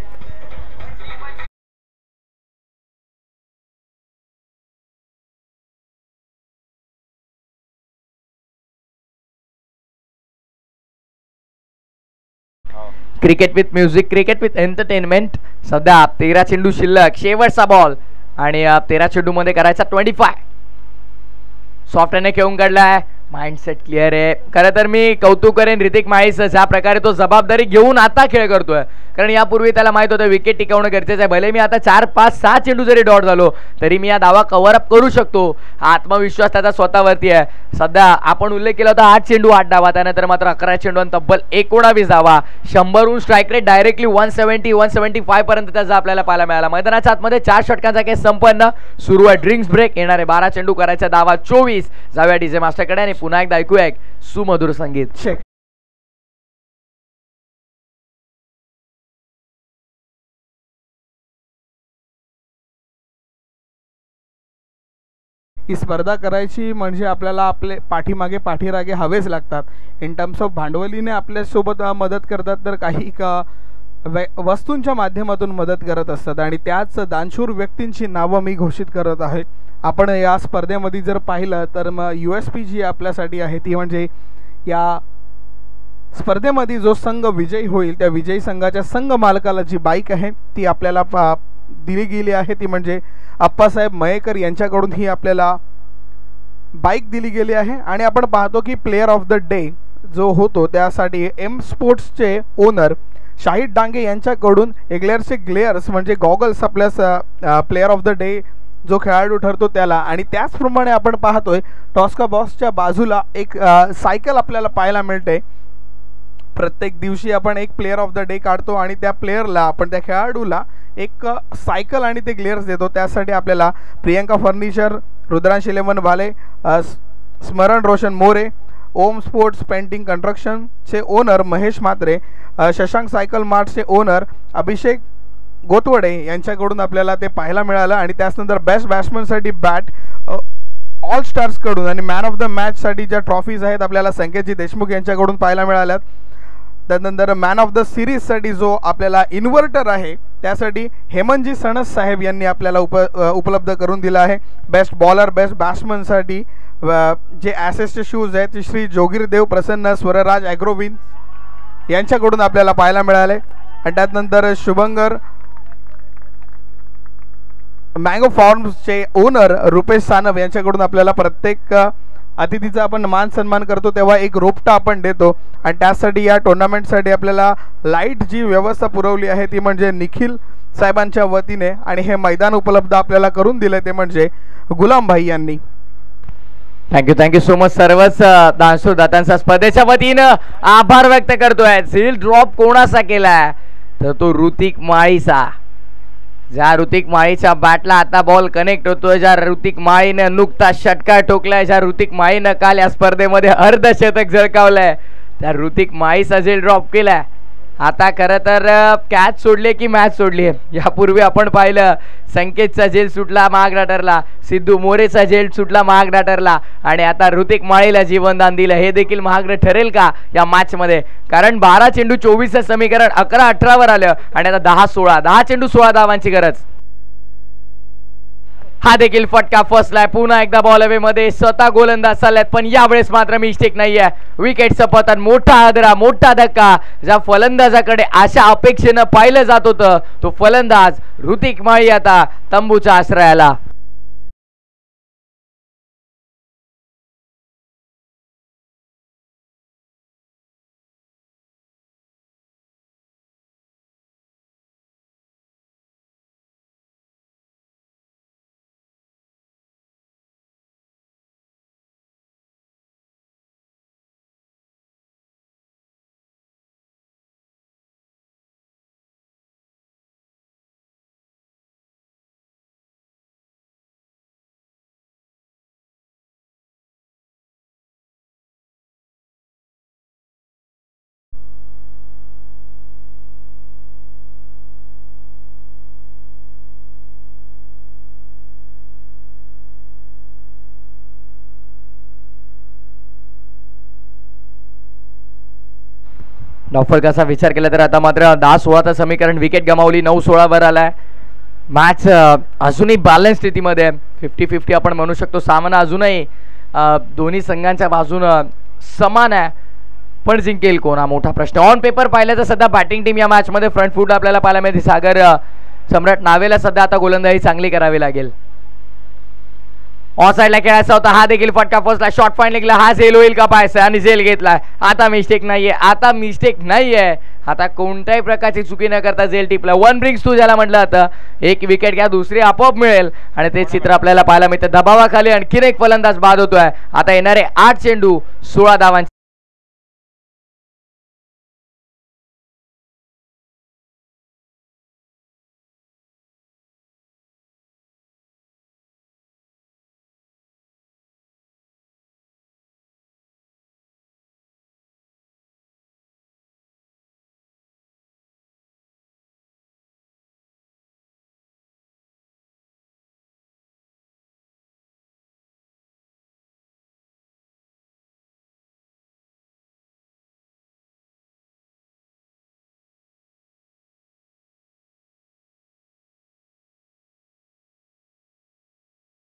Cricket with music, cricket with entertainment. सध्या 13 चेंडू शिल्लक, शेवटचा बॉल आणि 13 चेंडू मध्ये करायचा 25. सॉफ्टने खेळून काढलाय, माइंडसेट क्लिअर आहे. खरं तर मी कौतुक करेन ऋतिक माळीचं, ज्या प्रकारे तो जबाबदारी घेऊन आता खेळ करतोय. कारण यापूर्वी त्याला माहित होतं विकेट टिकवणं गरजेचं आहे. भले मी आता 4, 5, 6 चेंडू जरी डॉट झालो तरी मी हा दावा कव्हर अप करू शकतो. हा आत्मविश्वास त्याचा स्वतःवरती आहे. सध्या आपण उल्लेख केला होता 8 चेंडू 8 धावा, त्यानंतर मात्र 11 चेंडू आणि तब्बल 19 धावा. 100 स्ट्राईक रेट डायरेक्टली 170, 175 पर्यंत त्याचा आपल्याला पाहायला मिळाला. मैदानाच्या आतमध्ये 4 षटकांचा केस संपन्न. सुरू आहे ड्रिंक्स ब्रेक. येणारे 12 चेंडू करायचा धावा 24. जाऊया डीजे मास्टरकडे आणि पुन्हा एकदा ऐकूया एक सुमधुर संगीत. ही स्पर्धा करायची म्हणजे आपल्याला आपले पाठीमागे पाठीरागे हवेच लागतात. इन टर्म्स ऑफ भांडवलीने आपल्यासोबत मदत करतात, तर काही वस्तूंच्या माध्यमातून मदत करत असतात आणि त्याच दानशूर व्यक्तींची नावं मी घोषित करत आहे. आपण या स्पर्धेमध्ये जर पाहिलं तर मग USP जी आपल्यासाठी आहे ती म्हणजे या स्पर्धेमध्ये जो संघ विजयी होईल त्या विजयी संघाच्या संघ मालकाला जी बाईक आहे ती आपल्याला दिली गेली आहे. ती म्हणजे अप्पासाहेब मयेकर यांच्याकडून ही आपल्याला बाईक दिली गेली आहे. आणि आपण पाहतो की प्लेयर ऑफ द डे जो होतो त्यासाठी एम स्पोर्ट्सचे ओनर शाहिद डांगे यांच्याकडून एग्लेअरचे ग्लेअर्स म्हणजे गॉगल्स आपल्या प्लेयर ऑफ द डे जो खेळाडू ठरतो त्याला. आणि त्याचप्रमाणे आपण पाहतोय टॉस्का बॉक्सच्या बाजूला एक सायकल आपल्याला पाहायला मिळते. प्रत्येक दिवशी आपण एक प्लेयर ऑफ द डे काढतो आणि त्या प्लेयरला आपण त्या खेळाडूला एक सायकल आणि ते ग्लेअर्स देतो. त्यासाठी आपल्याला प्रियंका फर्निचर, रुद्रांश इलेवन वाले, स्मरण रोशन मोरे, ओम स्पोर्ट्स पेंटिंग कंस्ट्रक्शनचे ओनर महेश म्हात्रे, शशांक सायकल मार्टचे ओनर अभिषेक गोतवडे यांच्याकडून आपल्याला ते पाहायला मिळालं. आणि त्याचनंतर बेस्ट बॅट्समनसाठी बॅट ऑल स्टार्सकडून आणि मॅन ऑफ द मॅचसाठी ज्या ट्रॉफीज आहेत आपल्याला संकेतजी देशमुख यांच्याकडून पाहायला मिळाल्यात. त्यानंतर मॅन ऑफ द सिरीज साठी जो आपल्याला इन्व्हर्टर आहे त्यासाठी हेमंतजी सणस साहेब यांनी आपल्याला उपलब्ध करून दिला आहे. बेस्ट बॉलर बेस्ट बॅट्समन साठी जे ॲसेसचे शूज आहेत ते श्री जोगीरदेव प्रसन्न स्वरराज ॲग्रोविन यांच्याकडून आपल्याला पाहायला मिळाले. आणि त्यानंतर शुभंकर मँगो फार्म्सचे ओनर रुपेश सानप यांच्याकडून आपल्याला प्रत्येक अतिथीचा आपण मान सन्मान करतो तेव्हा एक रोपटा आपण देतो. आणि त्यासाठी या टुर्नामेंटसाठी आपल्याला लाईट जी व्यवस्था पुरवली आहे ती म्हणजे निखिल साहेबांच्या वतीने आणि हे मैदान उपलब्ध आपल्याला करून दिले ते म्हणजे गुलामभाई यांनी. Thank you so much. सर्वच दानशूर दात्यांचा स्पर्धेच्या वतीनं आभार व्यक्त करतोय. झील ड्रॉप कोणाचा केलाय तर तो ऋतिक माळीचा. ज्या ऋतिक माळीच्या बॅटला आता बॉल कनेक्ट होतोय, ज्या ऋतिक माळीनं नुकताच षटकार ठोकलाय, ज्या ऋतिक माळीनं काल या स्पर्धेमध्ये अर्धशतक झळकावलंय त्या ऋतिक माळीचा झेल ड्रॉप केलाय. आता खरं तर कॅच सोडले की मॅच सोडली. यापूर्वी आपण पाहिलं संकेतचा झेल सुटला महागडाटरला, सिद्धू मोरेचा झेल सुटला महागडाटरला आणि आता ऋतिक माळीला जीवनदान दिलं. हे देखील महागडं ठरेल का या मॅच मध्ये? कारण 12 चेंडू 24 समीकरण 11-18 वर आलं आणि आता 10-16 10 चेंडू 16 धावांची गरज. हा देखील फटका फसलाय. पुन्हा एकदा बॉल अवे मध्ये स्वतः गोलंदाज चालल्यात पण यावेळेस मात्र मिस्टेक नाहीये. विकेटचं पतन, मोठा हादरा, मोठा धक्का. ज्या फलंदाजाकडे अशा अपेक्षेनं पाहिलं जात होतं तो फलंदाज ऋतिक माळी आता तंबूच्या आश्रयाला. डावफलकाचा विचार केला तर आता मात्र 10-16चं समीकरण. विकेट गमावली, 9-16 वर आलाय. मॅच अजूनही बॅलन्स स्थितीमध्ये 50-50 आपण म्हणू शकतो. सामना अजूनही दोन्ही संघांच्या बाजूनं समान आहे पण जिंकेल कोण हा मोठा प्रश्न. ऑन पेपर पाहिलं तर सध्या बॅटिंग टीम या मॅच मध्ये फ्रंट फूट आपल्याला पाहायला मिळते. सागर सम्राट नावेला सध्या आता गोलंदाजी चांगली करावी लागेल. ऑन साइडला खेळायचा होता, हा देखील फटका फसला. शॉर्ट पॉइंट निघला, हा झेल होईल का पाहायचा आणि झेल घेतलाय. आता मिस्टेक नाहीये. आता कोणत्याही प्रकारची चुकी न करता झेल टिपला. 1 ब्रिंग्स 2 ज्याला म्हटलं आता. एक विकेट घ्या दुसरी आपोआप मिळेल आणि ते चित्र आपल्याला पाहायला मिळतं. दबावाखाली आणखीन एक फलंदाज बाद होतोय. आता येणारे 8 चेंडू 16 धावांचे.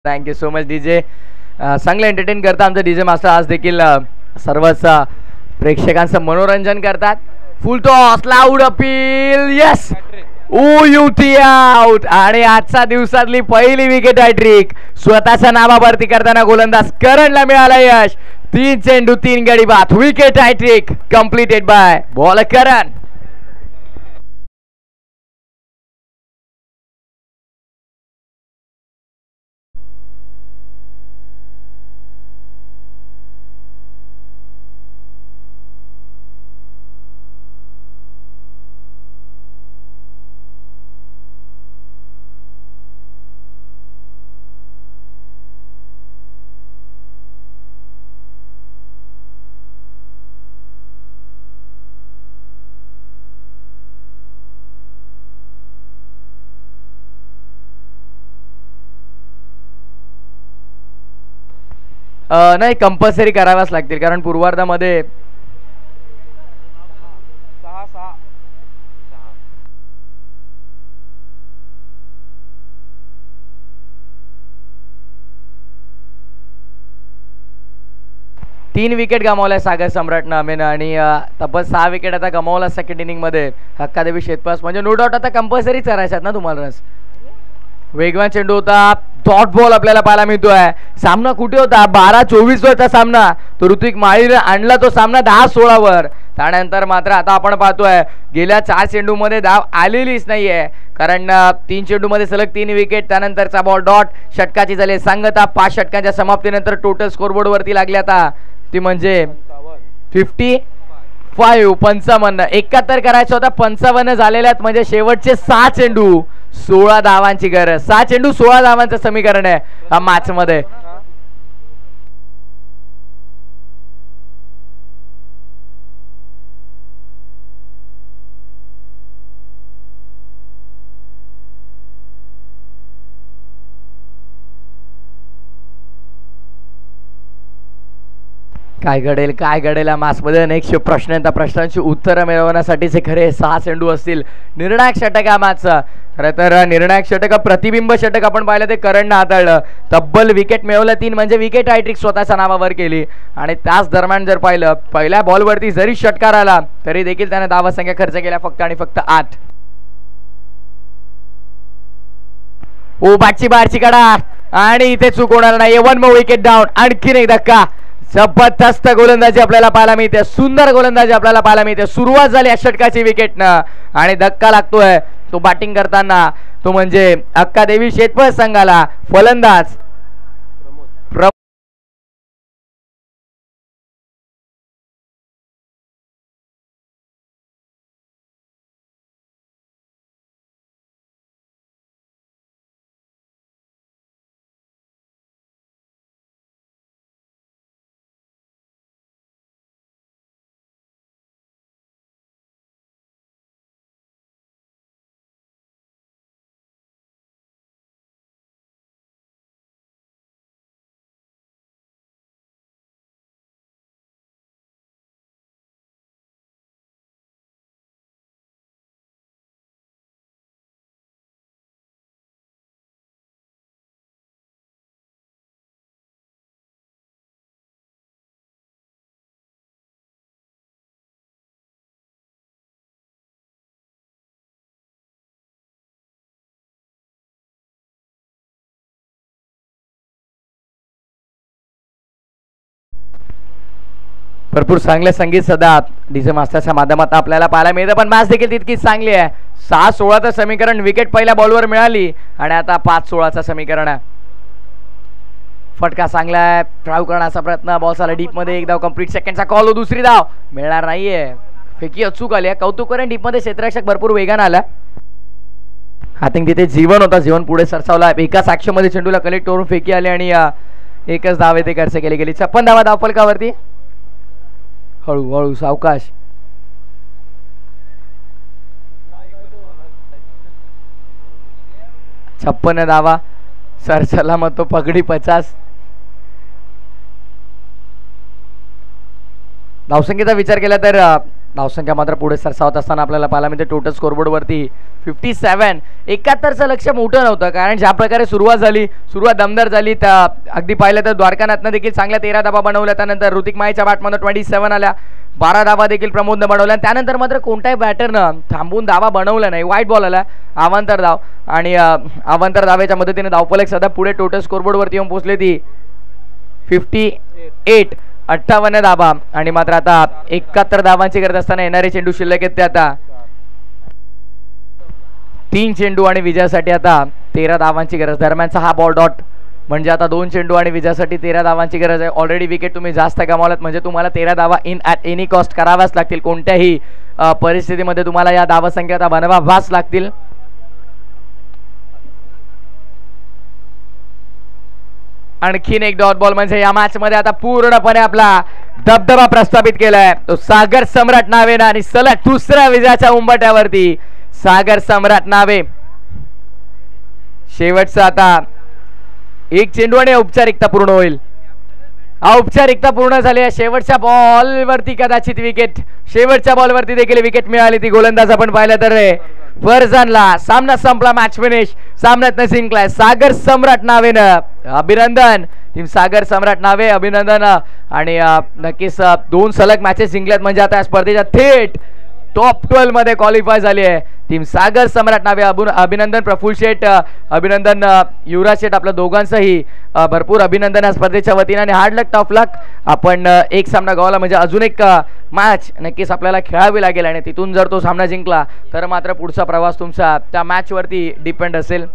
Thank you so much DJ. चांगलं एंटरटेन करता आमचं डीजे मास्टर. आज देखील सर्वच प्रेक्षकांचं मनोरंजन करतात. फुल toss, loud appeal, yes, UT out. आणि आजच्या दिवसातली पहिली विकेट हॅट्रिक स्वतःच्या नावावरती करताना गोलंदाज करणला मिळाला यश. 3 चेंडू 3 गडी बाद. Wicket hat trick completed by bowler Karan. नाही, कंपल्सरी कराव्याच लागतील कारण पूर्वार्धामध्ये 3 विकेट गमावल्या सागर सम्राट नामेनं आणि तब्बल 6 विकेट आता गमावला सेकंड इनिंग मध्ये हक्कादेवी शेतपास. म्हणजे नो डाऊट आता कंपल्सरी चरायच्यात ना तुम्हाला रस. वेगवान चेंडू होता, डॉट बॉल आपल्याला पाहायला मिळतोय. सामना कुठे होता? 12-24 वरचा सामना. तो ऋतिक माळीने आणला तो सामना 10-16 वर. त्यानंतर मात्र आता आपण पाहतोय गेल्या 4 चेंडूमध्ये धाव आलेलीच नाहीये, कारण 3 चेंडूमध्ये सलग 3 विकेट. त्यानंतरचा बॉल डॉट. षटकाची झाली सांगता. 5 षटकांच्या समाप्तीनंतर टोटल स्कोरबोर्ड वरती लागली आता ती म्हणजे 55. 55 71 करायचं होता, 55 झालेल्या आहेत. म्हणजे शेवटचे 6 चेंडू 16 धावांची गरज. 6 चेंडू 16 धावांचं समीकरण आहे हा मॅच मध्ये. काय घडेल या मॅचमध्ये अनेक प्रश्न आहेत. त्या प्रश्नांची उत्तरं मिळवण्यासाठीचे खरे 6 चेंडू असतील. निर्णायक षटक या मॅचचा. खरं तर निर्णायक षटक प्रतिबिंब षटक आपण पाहिलं ते करणनं हाताळलं. तब्बल विकेट मिळवलं 3, म्हणजे विकेट हॅट्रिक स्वतःच्या नावावर केली. आणि त्याच दरम्यान जर पाहिलं पहिल्या बॉलवरती जरी षटकार आला तरी देखील त्याने धावसंख्या खर्च केल्या फक्त आणि फक्त 8. ओ बारची कडा आणि इथे चूक होणार नाही. 1 more विकेट डाऊन. आणखीन एक धक्का. जबरदस्त गोलंदाजी आपल्याला पाहायला मिळते. सुंदर गोलंदाजी आपल्याला पाहायला मिळते. सुरुवात झाली या षटकाची विकेटनं आणि धक्का लागतोय तो बॅटिंग करताना. तो म्हणजे अक्कादेवी शेतपळ संघाला फलंदाज भरपूर चांगले संगीत सदा डीजे मास्टरच्या माध्यमातून आपल्याला पाहायला मिळतं. पण मॅच देखील तितकीच चांगली आहे. 6-16चं समीकरण. विकेट पहिल्या बॉलवर मिळाली आणि आता 5-16चं समीकरण आहे. फटका चांगला आहे. ड्राईव्ह करण्याचा प्रयत्न. बॉल झाला डीप मध्ये. एक धाव कंप्लीट. सेकंडचा कॉल हो. दुसरी धाव मिळणार नाहीये. फेकी अचूक आली आहे. कौतुक करेन. डीप मध्ये क्षेत्ररक्षक भरपूर वेगानं आला. आय थिंक तिथे जीवन होता. जीवन पुढे सरसावला. एकाच ऍक्शन मध्ये चेंडूला कलेक्ट करून फेकी आली आणि एकच धाव ते खर्च केली गेली. 56 धावा धावफलकावरती. हळूहळू सावकाश. छप्पन धावा. सर सलामत तो पगडी 50. धावसंख्येचा विचार केला तर धावसंख्या मात्र पुढे सरसावत असताना आपल्याला पाहायला मिळते. टोटल स्कोरबोर्ड वरती 57. 71चं लक्ष मोठं नव्हतं, कारण ज्या प्रकारे सुरुवात दमदार झाली. त्या अगदी पाहिलं तर द्वारकानाथनं देखील चांगल्या 13 धावा बनवल्या. त्यानंतर ऋतिक माईच्या बॅटमध्ये 27 आल्या. 12 धावा देखील प्रमोदनं बनवल्या. त्यानंतर मात्र कोणत्याही बॅटरनं थांबून धावा बनवल्या नाही. वाईट बॉल आला. अवांतर धाव आणि अवांतर धावेच्या मदतीने धावफलक सध्या पुढे टोटल स्कोरबोर्ड वरती येऊन पोहोचले. ती 58. 58 धावा आणि मात्र आता 71 धावांची गरज असताना येणारे चेंडू शिल्लक आहेत ते आता 3 चेंडू आणि विजयासाठी आता 13 धावांची गरज. दरम्यानचा हा बॉल डॉट म्हणजे आता 2 चेंडू आणि विजयासाठी 13 धावांची गरज आहे. ऑलरेडी विकेट तुम्ही जास्त गमावलात, म्हणजे तुम्हाला 13 धावा इन ॲट एनी कॉस्ट कराव्याच लागतील. कोणत्याही परिस्थितीमध्ये तुम्हाला या धावसंख्या आता बनवाव्याच लागतील. आणखीन एक डॉट बॉल म्हणजे या मॅच मध्ये आता पूर्णपणे आपला दबदबा प्रस्थापित केलाय तो सागर सम्राट नावेनं आणि सलग दुसऱ्या विजयाच्या उंबरठ्यावरती सागर सम्राट नावे. शेवटचा आता 1 चेंडू आणि औपचारिकता पूर्ण होईल. औपचारिकता पूर्ण झाली आहे. शेवटच्या बॉलवरती कदाचित विकेट. शेवटच्या बॉलवरती देखील विकेट मिळाली. ती गोलंदाज आपण पाहिलं तर फरजानला. सामना संपला. Match finish. सामन्यात जिंकलाय सागर सम्राट नावेनं. अभिनंदन टीम सागर सम्राट नावे, अभिनंदन. आणि नक्कीच 2 सलग मॅचेस जिंकल्यात म्हणजे आता या स्पर्धेच्या थेट टॉप 12 मध्ये क्वालिफाय झाली आहे टीम सागर सम्राट नावे. अभिनंदन प्रफुल्ल शेठ, अभिनंदन युवराज शेठ, आपल्या दोघांचंही भरपूर अभिनंदन या स्पर्धेच्या वतीने. आणि हार्ड लक टॉप लक, आपण एक सामना गमावला म्हणजे अजून एक मॅच नक्कीच आपल्याला खेळावी लागेल आणि तिथून जर तो सामना जिंकला तर मात्र पुढचा प्रवास तुमचा त्या मॅच वरती डिपेंड असेल.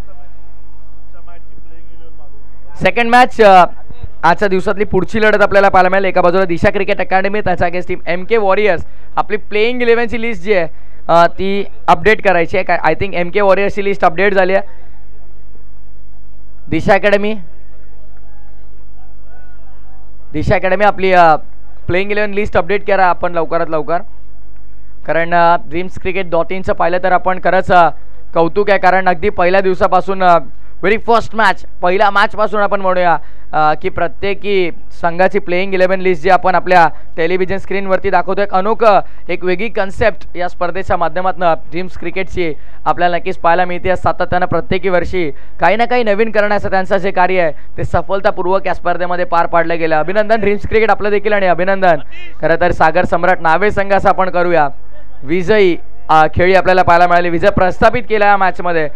सेकंड मॅच आजच्या दिवसातली पुढची लढत आपल्याला पाहायला मिळेल. एका बाजूला दिशा क्रिकेट अकॅडमी, त्याच्या अगेन्स्ट टीम MK वॉरियर्स. आपली प्लेइंग 11ची लिस्ट जी आहे ती अपडेट करायची आहे. आय थिंक MK वॉरियर्सची लिस्ट अपडेट झाली आहे. दिशा अकॅडमी आपली प्लेइंग 11 लिस्ट अपडेट करा आपण लवकरात लवकर, कारण dreamscricket.in पाहिलं तर आपण खरंच कौतुक आहे, कारण अगदी पहिल्या दिवसापासून व्हेरी फर्स्ट मॅच, पहिल्या मॅचपासून आपण म्हणूया की प्रत्येकी संघाची प्लेइंग 11 लिस्ट जी आपण आपल्या टेलिव्हिजन स्क्रीनवरती दाखवतो. एक अनोखं, एक वेगळी कन्सेप्ट या स्पर्धेच्या माध्यमातून ड्रीम्स क्रिकेटची आपल्याला नक्कीच पाहायला मिळते. सातत्यानं प्रत्येकी वर्षी काही ना काही नवीन करण्याचं त्यांचं जे कार्य आहे ते सफलतापूर्वक या स्पर्धेमध्ये पार पाडलं गेलं. अभिनंदन ड्रीम्स क्रिकेट आपलं देखील, आणि अभिनंदन खरं तर सागर सम्राट नावे संघाचं आपण करूया. विजयी खेळी आपल्याला पाहायला मिळाली, विजय प्रस्थापित केला या मॅचमध्ये.